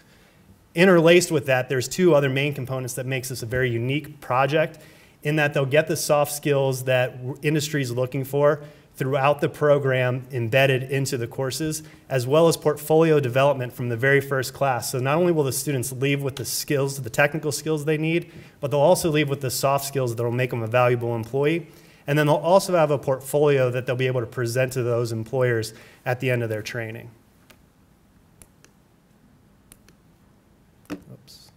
Speaker 5: Interlaced with that, there's 2 other main components that makes this a very unique project in that they'll get the soft skills that industry is looking for throughout the program embedded into the courses, as well as portfolio development from the very first class. So not only will the students leave with the skills, the technical skills they need, but they'll also leave with the soft skills that will make them a valuable employee. And then they'll also have a portfolio that they'll be able to present to those employers at the end of their training. Oops.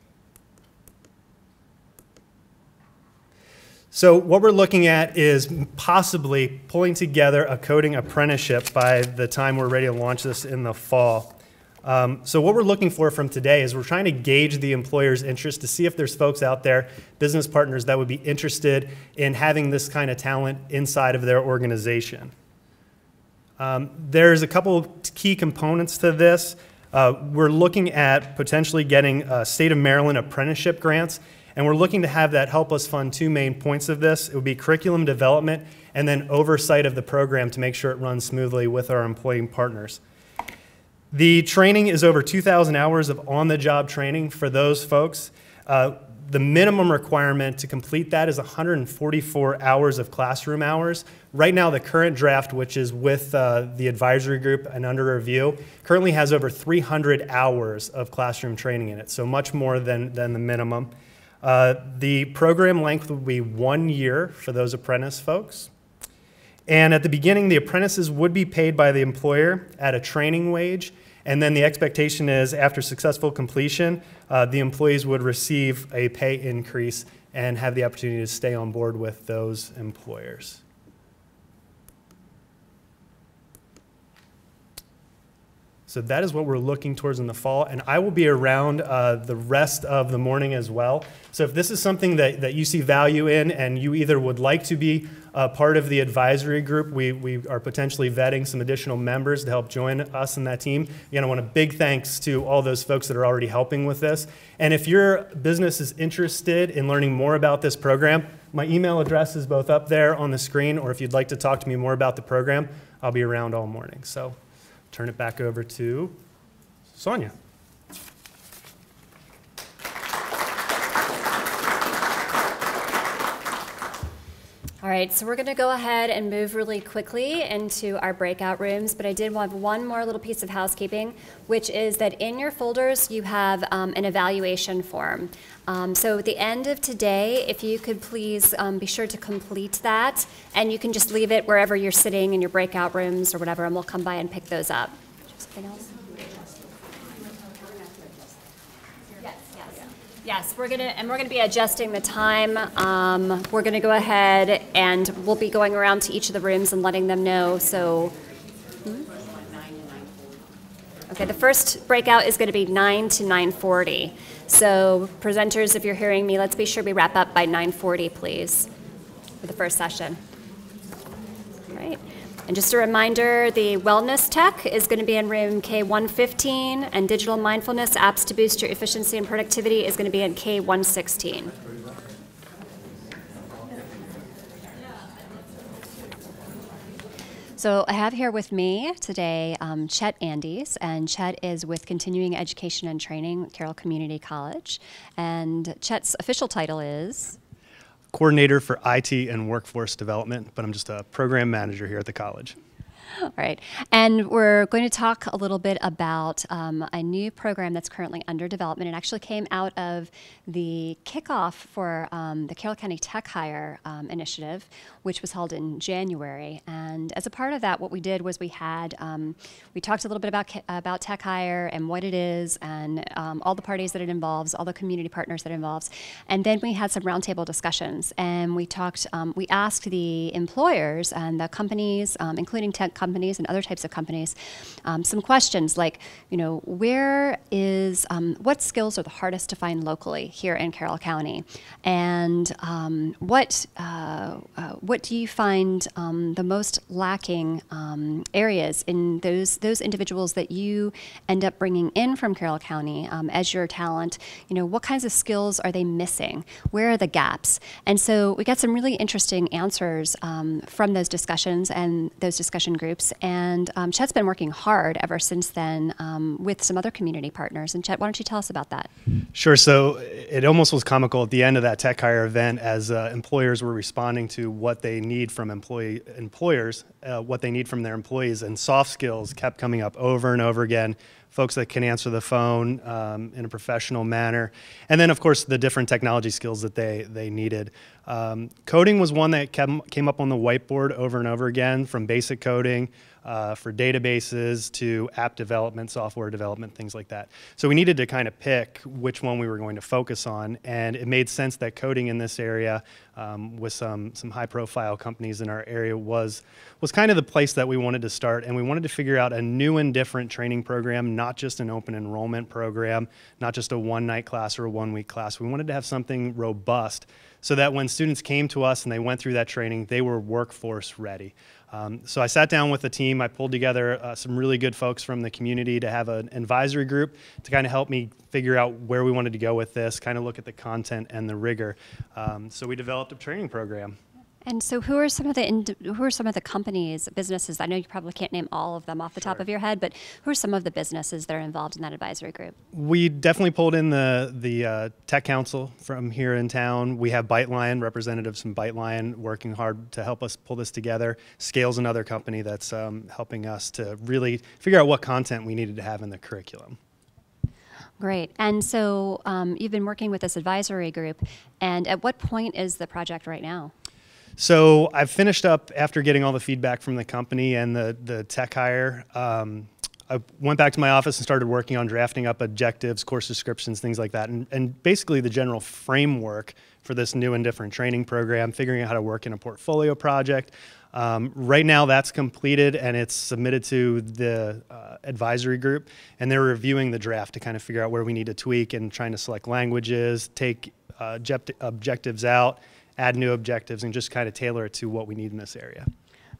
Speaker 5: So what we're looking at is possibly pulling together a coding apprenticeship by the time we're ready to launch this in the fall. So what we're looking for from today is we're trying to gauge the employer's interest to see if there's folks out there, business partners, that would be interested in having this kind of talent inside of their organization. There's a couple key components to this. We're looking at potentially getting state of Maryland apprenticeship grants, and we're looking to have that help us fund 2 main points of this. It would be curriculum development and then oversight of the program to make sure it runs smoothly with our employee partners. The training is over 2,000 hours of on-the-job training for those folks. The minimum requirement to complete that is 144 hours of classroom hours. Right now, the current draft, which is with the advisory group and under review, currently has over 300 hours of classroom training in it, so much more than the minimum. The program length will be 1 year for those apprentice folks. And at the beginning, the apprentices would be paid by the employer at a training wage, and then the expectation is after successful completion, the employees would receive a pay increase and have the opportunity to stay on board with those employers. So that is what we're looking towards in the fall, and I will be around the rest of the morning as well. So if this is something that you see value in and you either would like to be part of the advisory group, we are potentially vetting some additional members to help join us in that team. Again, I want a big thanks to all those folks that are already helping with this. And if your business is interested in learning more about this program, my email address is both up there on the screen, or if you'd like to talk to me more about the program, I'll be around all morning. So turn it back over to Sonia.
Speaker 2: All right, so we're going to go ahead and move really quickly into our breakout rooms, but I did want one more little piece of housekeeping, which is that in your folders you have an evaluation form. So at the end of today, if you could please be sure to complete that, and you can just leave it wherever you're sitting in your breakout rooms or whatever, and we'll come by and pick those up. Something else? Yes, we're gonna be adjusting the time. We're gonna go ahead and we'll be going around to each of the rooms and letting them know. So, okay, the first breakout is gonna be 9 to 9:40. So, presenters, if you're hearing me, let's be sure we wrap up by 9:40, please, for the first session. All right. And just a reminder, the wellness tech is going to be in room K115, and digital mindfulness apps to boost your efficiency and productivity is going to be in K116. So I have here with me today Chet Andes, and Chet is with Continuing Education and Training at Carroll Community College. And Chet's official title is?
Speaker 5: Coordinator for IT and Workforce Development, but I'm just a program manager here at the college.
Speaker 2: All right. And we're going to talk a little bit about a new program that's currently under development. It actually came out of the kickoff for the Carroll County Tech Hire initiative, which was held in January. And as a part of that, what we did was we talked a little bit about Tech Hire and what it is and all the parties that it involves, all the community partners that it involves. And then we had some roundtable discussions. And we asked the employers and the companies, including tech companies and other types of companies, some questions like, what skills are the hardest to find locally here in Carroll County, and what do you find the most lacking areas in those individuals that you end up bringing in from Carroll County as your talent? What kinds of skills are they missing? Where are the gaps? And so we got some really interesting answers from those discussions and those discussion groups. And Chet's been working hard ever since then with some other community partners. And Chet, why don't you tell us about that?
Speaker 5: Sure. So it almost was comical at the end of that Tech Hire event as employers were responding to what they need from employers, what they need from their employees, and soft skills kept coming up over and over again. Folks that can answer the phone in a professional manner. And then, of course, the different technology skills that they needed. Coding was one that came up on the whiteboard over and over again, from basic coding for databases to app development, software development, things like that. So we needed to kind of pick which one we were going to focus on. And it made sense that coding in this area with some high-profile companies in our area was kind of the place that we wanted to start. And we wanted to figure out a new and different training program, not just an open enrollment program, not just a one-night class or a one-week class. We wanted to have something robust so that when students came to us and they went through that training, they were workforce ready. So I sat down with the team. I pulled together some really good folks from the community to have an advisory group to kind of help me figure out where we wanted to go with this, kind of look at the content and the rigor. So we developed a training program.
Speaker 2: And so who are some of the companies, businesses? I know you probably can't name all of them off the top of your head, but who are some of the businesses that are involved in that advisory group?
Speaker 5: We definitely pulled in the Tech Council from here in town. We have BiteLion, representatives from BiteLion working hard to help us pull this together. Scale's another company that's helping us to really figure out what content we needed to have in the curriculum.
Speaker 2: Great. And so you've been working with this advisory group, and at what point is the project right now?
Speaker 5: So I've finished up after getting all the feedback from the company and the Tech Hire. I went back to my office and started working on drafting up objectives, course descriptions, things like that, and basically the general framework for this new and different training program, figuring out how to work in a portfolio project. Right now that's completed and it's submitted to the advisory group, and they're reviewing the draft to kind of figure out where we need to tweak and trying to select languages, take objectives out, add new objectives, and just kind of tailor it to what we need in this area.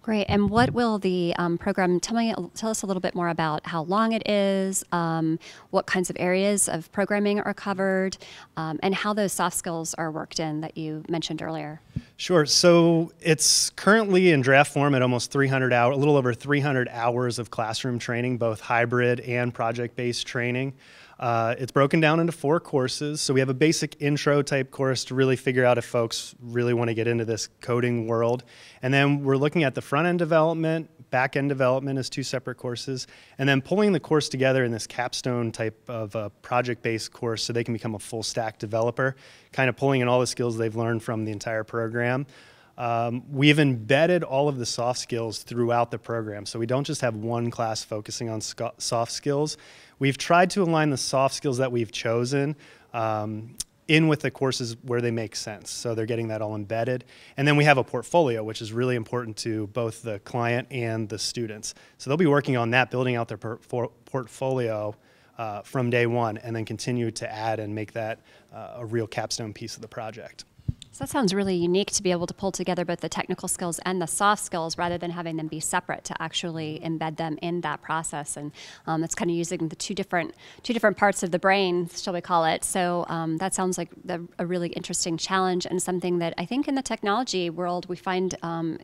Speaker 2: Great. And what will the program, tell us a little bit more about how long it is, what kinds of areas of programming are covered, and how those soft skills are worked in that you mentioned earlier.
Speaker 5: Sure. So it's currently in draft form at almost 300 hours, a little over 300 hours of classroom training, both hybrid and project-based training. It's broken down into 4 courses. So we have a basic intro type course to really figure out if folks really want to get into this coding world. And then we're looking at the front end development, back end development as 2 separate courses, and then pulling the course together in this capstone type of project-based course so they can become a full stack developer, kind of pulling in all the skills they've learned from the entire program. We've embedded all of the soft skills throughout the program. So we don't just have one class focusing on soft skills. We've tried to align the soft skills that we've chosen in with the courses where they make sense. So they're getting that all embedded. And then we have a portfolio, which is really important to both the client and the students. So they'll be working on that, building out their portfolio from day one, and then continue to add and make that a real capstone piece of the project.
Speaker 2: So that sounds really unique to be able to pull together both the technical skills and the soft skills rather than having them be separate, to actually embed them in that process. And it's kind of using the two different parts of the brain, shall we call it. So that sounds like a really interesting challenge, and something that I think in the technology world we find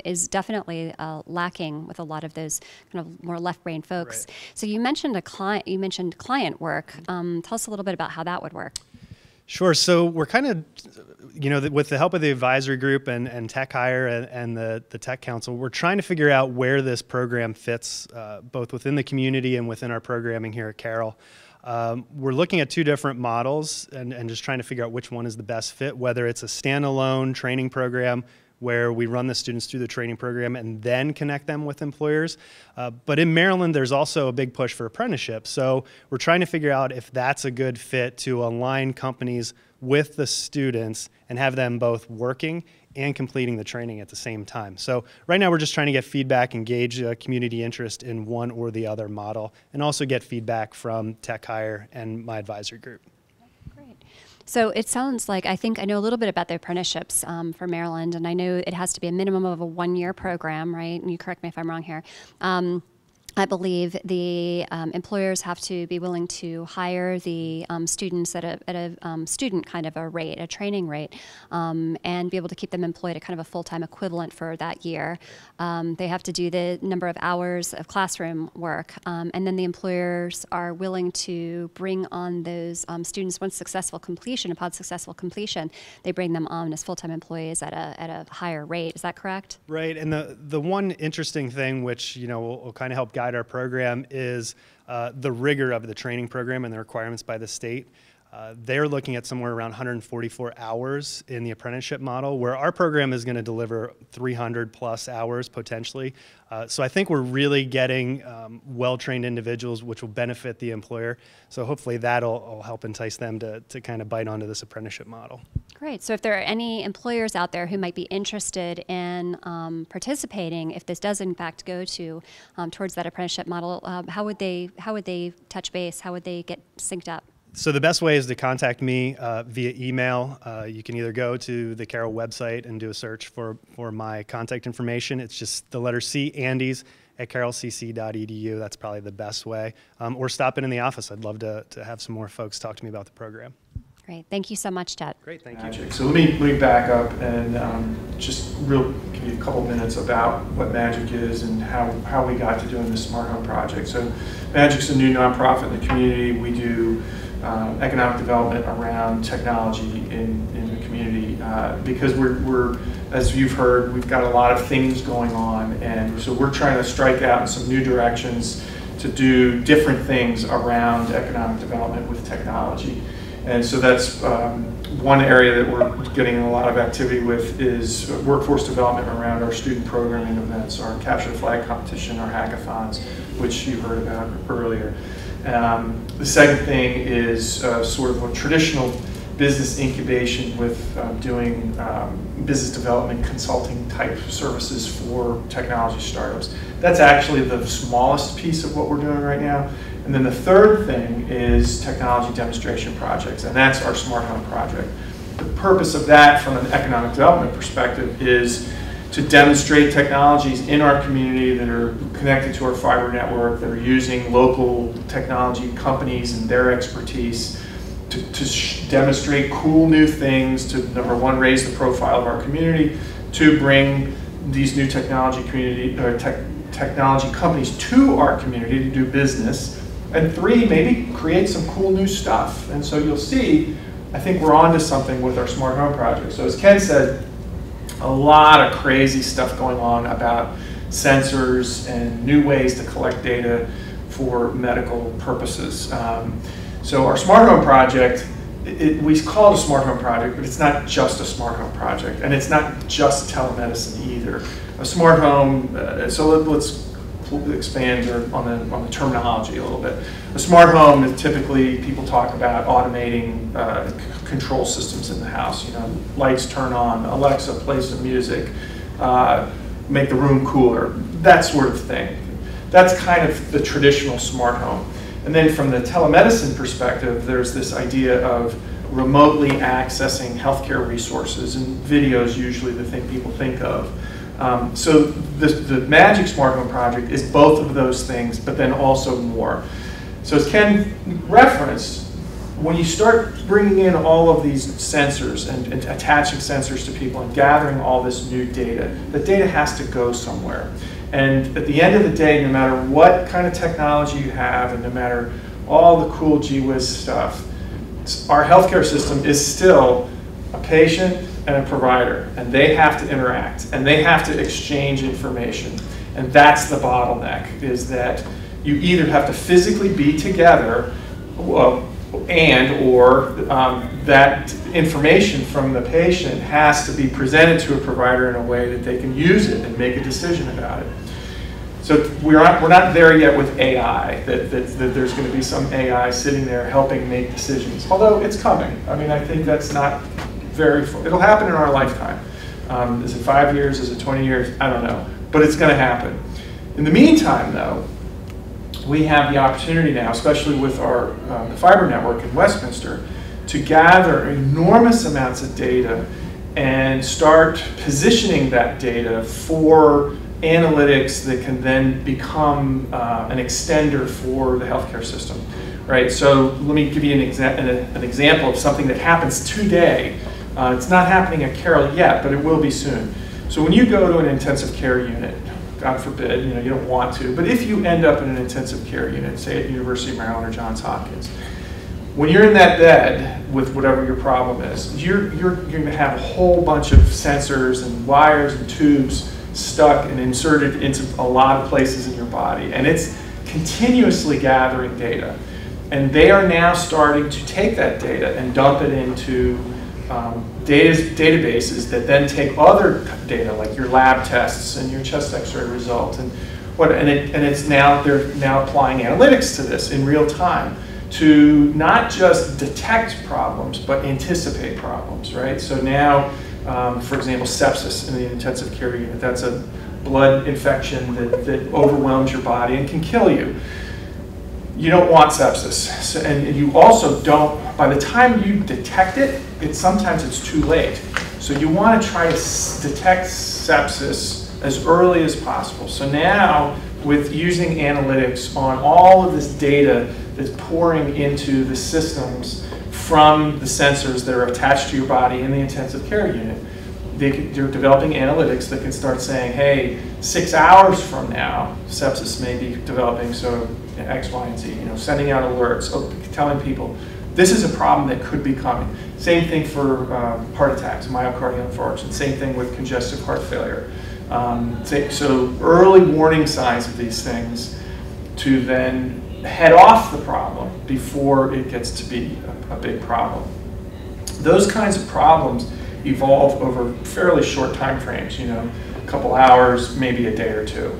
Speaker 2: is definitely lacking with a lot of those kind of more left brain folks. Right. So you mentioned client work. Tell us a little bit about how that would work.
Speaker 5: Sure. So we're kind of, with the help of the advisory group and Tech Hire and the Tech Council, we're trying to figure out where this program fits, both within the community and within our programming here at Carroll. We're looking at 2 different models and just trying to figure out which one is the best fit, whether it's a standalone training program where we run the students through the training program and then connect them with employers. But in Maryland, there's also a big push for apprenticeship. So we're trying to figure out if that's a good fit to align companies with the students and have them both working and completing the training at the same time. So right now we're just trying to get feedback and gauge community interest in one or the other model, and also get feedback from Tech Hire and my advisory group.
Speaker 2: So it sounds like, I know a little bit about the apprenticeships for Maryland, and I know it has to be a minimum of a 1-year program, right? And you correct me if I'm wrong here. I believe the employers have to be willing to hire the students at a student kind of a rate, a training rate, and be able to keep them employed at kind of a full-time equivalent for that year. They have to do the number of hours of classroom work, and then the employers are willing to bring on those students upon successful completion, they bring them on as full-time employees at a higher rate. Is that correct?
Speaker 5: Right, and the one interesting thing which will kind of help guide our program is the rigor of the training program and the requirements by the state. They're looking at somewhere around 144 hours in the apprenticeship model, where our program is going to deliver 300 plus hours potentially. So I think we're really getting well-trained individuals, which will benefit the employer. So hopefully that'll help entice them to kind of bite onto this apprenticeship model.
Speaker 2: Great. So if there are any employers out there who might be interested in participating, if this does in fact go to towards that apprenticeship model, how would they touch base? How would they get synced up?
Speaker 5: So the best way is to contact me via email. You can either go to the Carroll website and do a search for my contact information. It's just the letter C, andys@carrollcc.edu. That's probably the best way. Or stop in the office. I'd love to have some more folks talk to me about the program.
Speaker 2: Great. Thank you so much, Chet.
Speaker 5: Great. Thank
Speaker 6: you. So let me back up and just give you a couple minutes about what Magic is and how we got to doing the Smart Home project. So Magic's a new nonprofit in the community. We do economic development around technology in the community because we're, as you've heard, we've got a lot of things going on, and so we're trying to strike out in some new directions to do different things around economic development with technology. And so that's one area that we're getting a lot of activity with is workforce development around our student programming events, our Capture the Flag competition, our hackathons, which you heard about earlier. The second thing is sort of a traditional business incubation with doing business development consulting type services for technology startups. That's actually the smallest piece of what we're doing right now. And then the third thing is technology demonstration projects, and that's our Smart Home project. The purpose of that from an economic development perspective is to demonstrate technologies in our community that are connected to our fiber network, that are using local technology companies and their expertise to demonstrate cool new things, to number one, raise the profile of our community, to bring these new technology technology companies to our community to do business, and three, maybe create some cool new stuff. And so you'll see, I think we're onto something with our Smart Home project. So as Ken said, a lot of crazy stuff going on about sensors and new ways to collect data for medical purposes. So our Smart Home project, we call it a Smart Home project, but it's not just a Smart Home project, and it's not just telemedicine either. A Smart Home, so let's expand on the terminology a little bit. A smart home is typically, people talk about automating control systems in the house. You know, lights turn on, Alexa play some music, make the room cooler, that sort of thing. That's kind of the traditional smart home. And then from the telemedicine perspective, there's this idea of remotely accessing healthcare resources, and video is usually the thing people think of. So the Magic Smart Home project is both of those things, but then also more. So as Ken referenced, when you start bringing in all of these sensors and attaching sensors to people and gathering all this new data, the data has to go somewhere. And at the end of the day, no matter what kind of technology you have and no matter all the cool gee whiz stuff, our healthcare system is still a patient and a provider, and they have to interact, and they have to exchange information. And that's the bottleneck, is that you either have to physically be together that information from the patient has to be presented to a provider in a way that they can use it and make a decision about it. So we're not there yet with AI, that there's going to be some AI sitting there helping make decisions, although it's coming. I mean, I think that's not it'll happen in our lifetime. Is it 5 years, is it 20 years? I don't know, but it's going to happen. In the meantime, though, we have the opportunity now, especially with our the fiber network in Westminster, to gather enormous amounts of data and start positioning that data for analytics that can then become an extender for the healthcare system, right? So let me give you an example of something that happens today. It's not happening at Carroll yet, but it will be soon. So when you go to an intensive care unit, God forbid, you don't want to, but if you end up in an intensive care unit, say at University of Maryland or Johns Hopkins, when you're in that bed with whatever your problem is, you're going to have a whole bunch of sensors and wires and tubes stuck and inserted into a lot of places in your body, and it's continuously gathering data. And they are now starting to take that data and dump it into databases that then take other data, like your lab tests and your chest X-ray results, and they're now applying analytics to this in real time to not just detect problems but anticipate problems, right? So now, for example, sepsis in the intensive care unit, that's a blood infection that overwhelms your body and can kill you. You don't want sepsis, and you also don't, by the time you detect it, sometimes it's too late. So you want to try to detect sepsis as early as possible. So now, with using analytics on all of this data that's pouring into the systems from the sensors that are attached to your body in the intensive care unit, they're developing analytics that can start saying, hey, 6 hours from now, sepsis may be developing, so X, Y, and Z, sending out alerts, telling people, this is a problem that could be coming. Same thing for heart attacks, myocardial infarction, same thing with congestive heart failure. So early warning signs of these things to then head off the problem before it gets to be a big problem. Those kinds of problems evolve over fairly short time frames, a couple hours, maybe a day or two.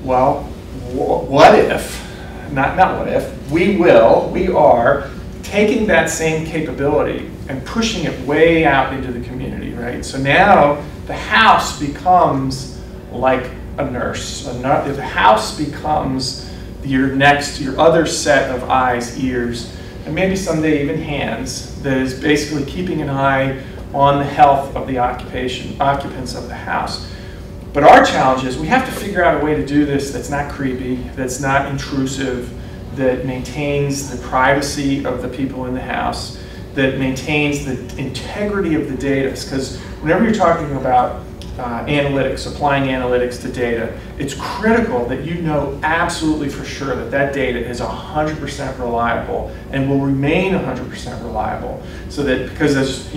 Speaker 6: Well, what if, not what if, we are taking that same capability and pushing it way out into the community, right? So now the house becomes like a nurse. The house becomes your other set of eyes, ears, and maybe someday even hands, that is basically keeping an eye on the health of the occupants of the house. But our challenge is we have to figure out a way to do this that's not creepy, that's not intrusive, that maintains the privacy of the people in the house, that maintains the integrity of the data. Because whenever you're talking about analytics, applying analytics to data, it's critical that you know absolutely for sure that that data is 100% reliable and will remain 100% reliable. So that, because there's,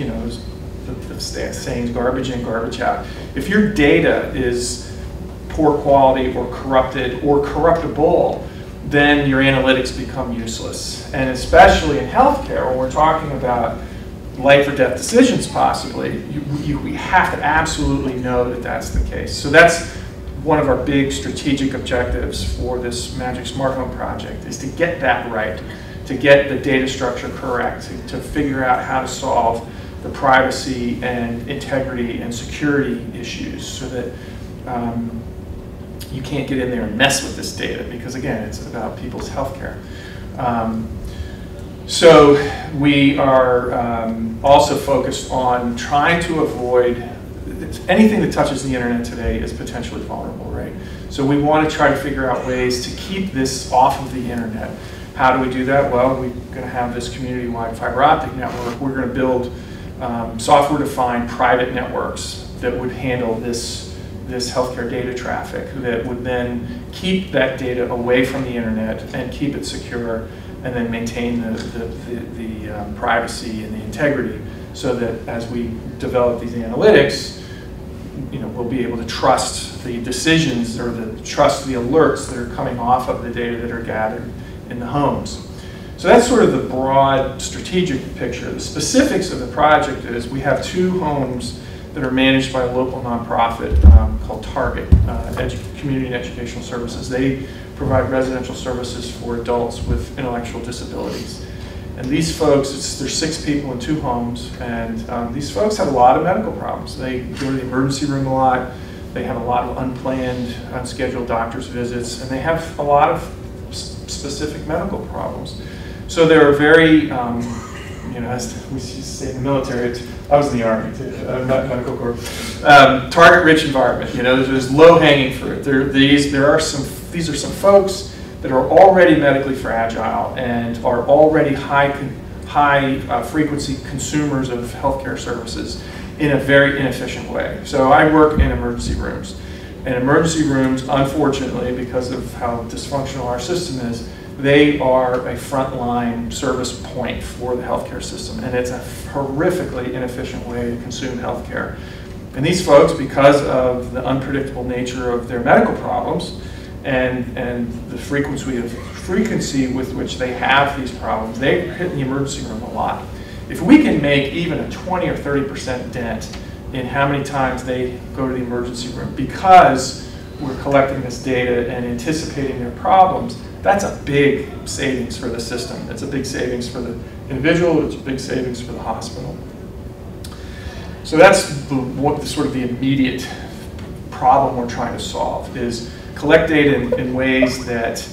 Speaker 6: the saying, garbage in, garbage out. If your data is poor quality or corrupted or corruptible, then your analytics become useless. And especially in healthcare, when we're talking about life or death decisions possibly, we have to absolutely know that that's the case. So that's one of our big strategic objectives for this Magic Smart Home project, is to get that right, to get the data structure correct, to figure out how to solve the privacy and integrity and security issues so that you can't get in there and mess with this data, because again, it's about people's healthcare. So we are also focused on trying to avoid anything that touches the internet today is potentially vulnerable, right? So we want to try to figure out ways to keep this off of the internet. How do we do that? Well, we're going to have this community-wide fiber optic network. We're going to build software-defined private networks that would handle this healthcare data traffic, that would then keep that data away from the internet and keep it secure, and then maintain the privacy and the integrity, so that as we develop these analytics, we'll be able to trust the decisions or trust the alerts that are coming off of the data that are gathered in the homes. So that's sort of the broad strategic picture. The specifics of the project is we have 2 homes that are managed by a local nonprofit called Target, Community and Educational Services. They provide residential services for adults with intellectual disabilities. And these folks, there's 6 people in 2 homes, and these folks have a lot of medical problems. They go to the emergency room a lot. They have a lot of unplanned, unscheduled doctor's visits, and they have a lot of specific medical problems. So they're very, as we used to say in the military, I was in the Army too, not medical corps, target-rich environment. There's low-hanging fruit. These are some folks that are already medically fragile and are already high frequency consumers of healthcare services in a very inefficient way. So I work in emergency rooms. And emergency rooms, unfortunately, because of how dysfunctional our system is, they are a frontline service point for the healthcare system. And it's a horrifically inefficient way to consume healthcare. And these folks, because of the unpredictable nature of their medical problems, and the frequency with which they have these problems, they hit the emergency room a lot. If we can make even a 20 or 30% dent in how many times they go to the emergency room because we're collecting this data and anticipating their problems, that's a big savings for the system. It's a big savings for the individual, it's a big savings for the hospital. So that's sort of the immediate problem we're trying to solve, is collect data in ways that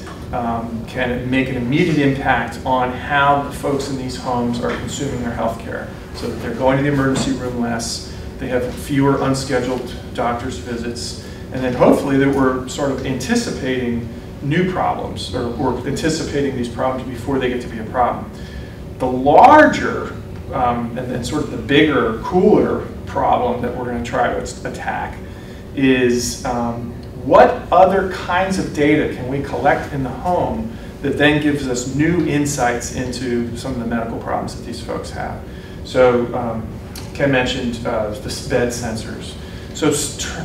Speaker 6: can make an immediate impact on how the folks in these homes are consuming their health care, so that they're going to the emergency room less, they have fewer unscheduled doctor's visits, and then hopefully that we're sort of anticipating new problems, or anticipating these problems before they get to be a problem. The larger and then sort of the bigger, cooler problem that we're going to try to attack is what other kinds of data can we collect in the home that then gives us new insights into some of the medical problems that these folks have. So Ken mentioned the bed sensors. So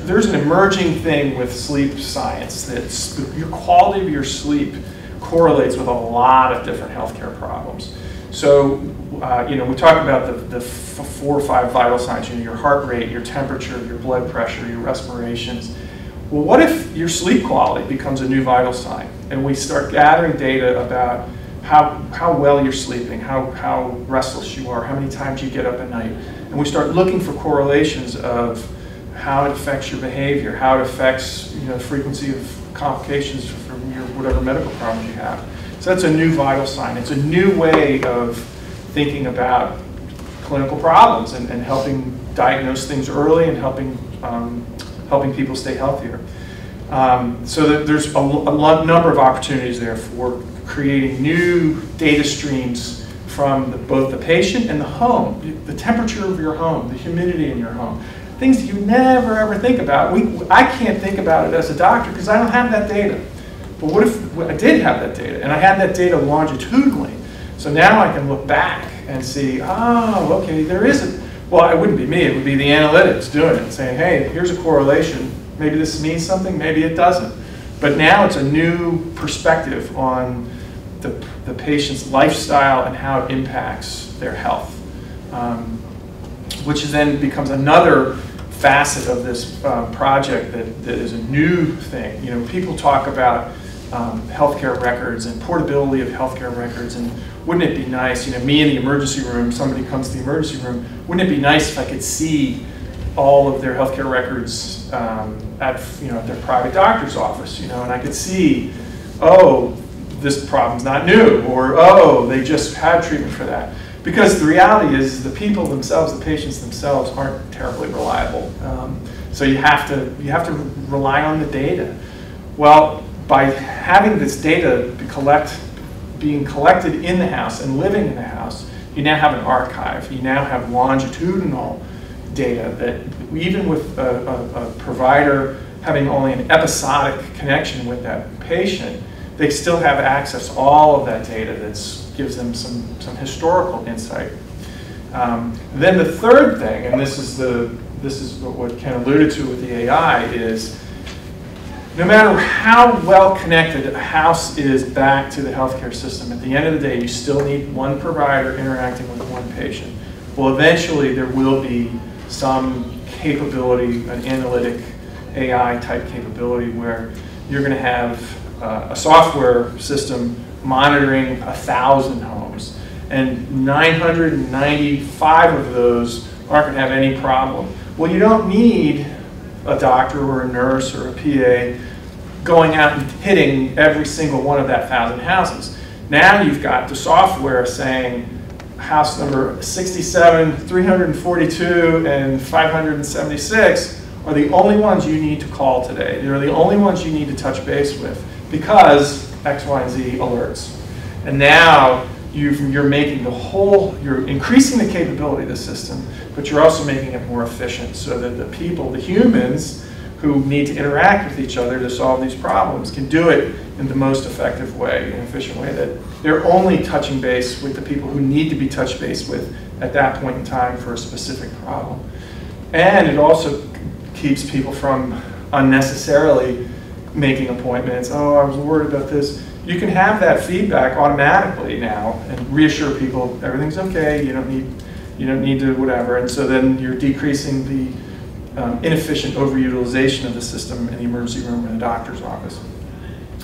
Speaker 6: there's an emerging thing with sleep science that your quality of your sleep correlates with a lot of different healthcare problems. So we talk about the 4 or 5 vital signs, your heart rate, your temperature, your blood pressure, your respirations. Well, what if your sleep quality becomes a new vital sign, and we start gathering data about how well you're sleeping, how restless you are, how many times you get up at night, and we start looking for correlations of how it affects your behavior, how it affects the frequency of complications from your whatever medical problems you have. So that's a new vital sign. It's a new way of thinking about clinical problems and helping diagnose things early and helping people stay healthier. So that there's a number of opportunities there for creating new data streams from both the patient and the home, the temperature of your home, the humidity in your home, things that you never ever think about. I can't think about it as a doctor because I don't have that data. But what if I did have that data, and I had that data longitudinally? So now I can look back and see, oh, okay, there isn't. Well, it wouldn't be me, it would be the analytics doing it, saying, hey, here's a correlation. Maybe this means something, maybe it doesn't. But now it's a new perspective on the patient's lifestyle and how it impacts their health, which then becomes another facet of this project that is a new thing. People talk about healthcare records and portability of healthcare records, and wouldn't it be nice, me in the emergency room, somebody comes to the emergency room, wouldn't it be nice if I could see all of their healthcare records at their private doctor's office, and I could see, oh, this problem's not new, or oh, they just had treatment for that. Because the reality is the people themselves, the patients themselves, aren't terribly reliable. So you have to rely on the data. Well, by having this data being collected in the house and living in the house, you now have an archive. You now have longitudinal data that even with a provider having only an episodic connection with that patient, they still have access to all of that data that gives them some historical insight. Then the third thing, and this is what Ken alluded to with the AI, is no matter how well connected a house is back to the healthcare system, at the end of the day, you still need one provider interacting with one patient. Well, eventually there will be some capability, an analytic AI type capability, where you're going to have a software system monitoring 1,000 homes, and 995 of those aren't going to have any problem. Well, you don't need a doctor or a nurse or a PA going out and hitting every single one of that 1,000 houses. Now you've got the software saying house number 67, 342, and 576 are the only ones you need to call today. They're the only ones you need to touch base with because X, Y, and Z alerts. And now you're making you're increasing the capability of the system, but you're also making it more efficient so that the people, the humans who need to interact with each other to solve these problems, can do it in the most effective way, an efficient way, that they're only touching base with the people who need to be touched base with at that point in time for a specific problem. And it also keeps people from unnecessarily making appointments. Oh, I was worried about this. You can have that feedback automatically now and reassure people everything's okay, you don't need to whatever. And so then you're decreasing the inefficient overutilization of the system in the emergency room or the doctor's office.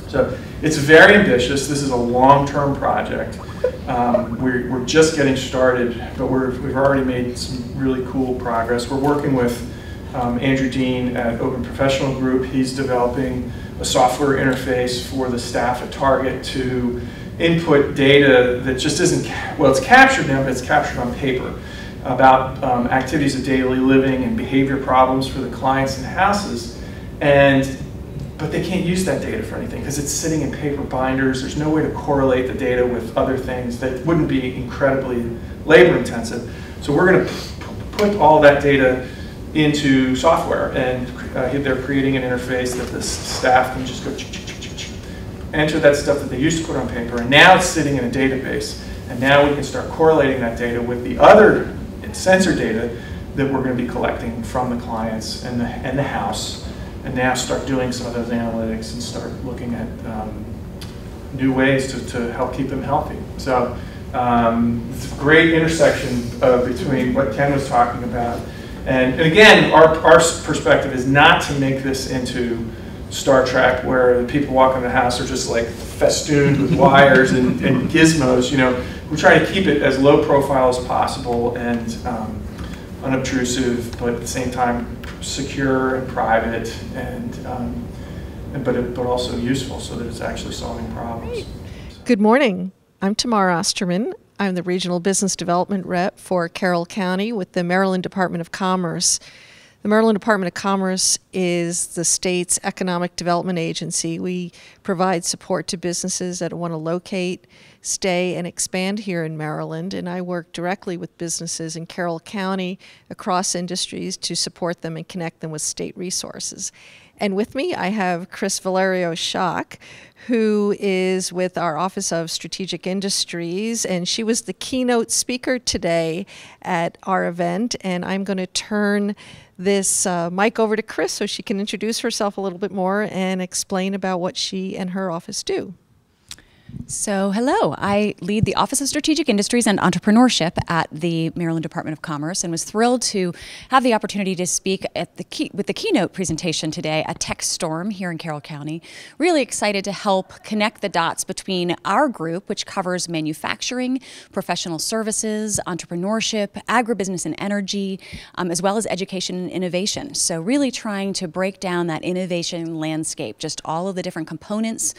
Speaker 6: So it's very ambitious. This is a long-term project. We're just getting started, but we've already made some really cool progress. We're working with Andrew Dean at Open Professional Group. He's developing a software interface for the staff at Target to input data that just isn't, well, it's captured now, but it's captured on paper about activities of daily living and behavior problems for the clients in the houses. But they can't use that data for anything because it's sitting in paper binders. There's no way to correlate the data with other things that wouldn't be incredibly labor intensive. So we're going to put all that data into software, and they're creating an interface that the staff can just go enter that stuff that they used to put on paper, and now it's sitting in a database. And now we can start correlating that data with the other sensor data that we're going to be collecting from the clients and the house, and now start doing some of those analytics and start looking at new ways to help keep them healthy. So it's a great intersection between what Ken was talking about. And again, our perspective is not to make this into Star Trek, where the people walking in the house are just like festooned with wires and gizmos. You know, we're trying to keep it as low profile as possible and unobtrusive, but at the same time secure and private, but also useful, so that it's actually solving problems.
Speaker 7: Good morning. I'm Tamara Osterman. I'm the Regional Business Development Rep for Carroll County with the Maryland Department of Commerce. The Maryland Department of Commerce is the state's economic development agency. We provide support to businesses that want to locate, stay, and expand here in Maryland, and I work directly with businesses in Carroll County across industries to support them and connect them with state resources. And with me, I have Chris Valerio-Schock, who is with our Office of Strategic Industries, and she was the keynote speaker today at our event, and I'm going to turn this mic over to Chris so she can introduce herself a little bit more and explain about what she and her office do.
Speaker 8: So, hello. I lead the Office of Strategic Industries and Entrepreneurship at the Maryland Department of Commerce, and was thrilled to have the opportunity to speak at with the keynote presentation today at Tech Storm here in Carroll County. Really excited to help connect the dots between our group, which covers manufacturing, professional services, entrepreneurship, agribusiness and energy, as well as education and innovation. So really trying to break down that innovation landscape, just all of the different components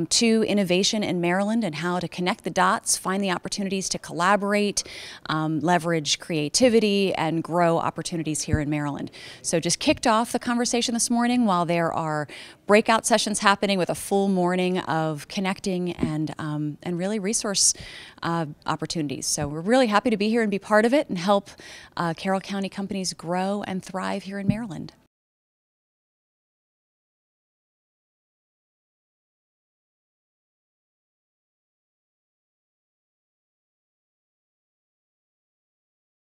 Speaker 8: to innovation in Maryland, and how to connect the dots, find the opportunities to collaborate, leverage creativity, and grow opportunities here in Maryland. So just kicked off the conversation this morning while there are breakout sessions happening with a full morning of connecting and really resource opportunities. So we're really happy to be here and be part of it and help Carroll County companies grow and thrive here in Maryland.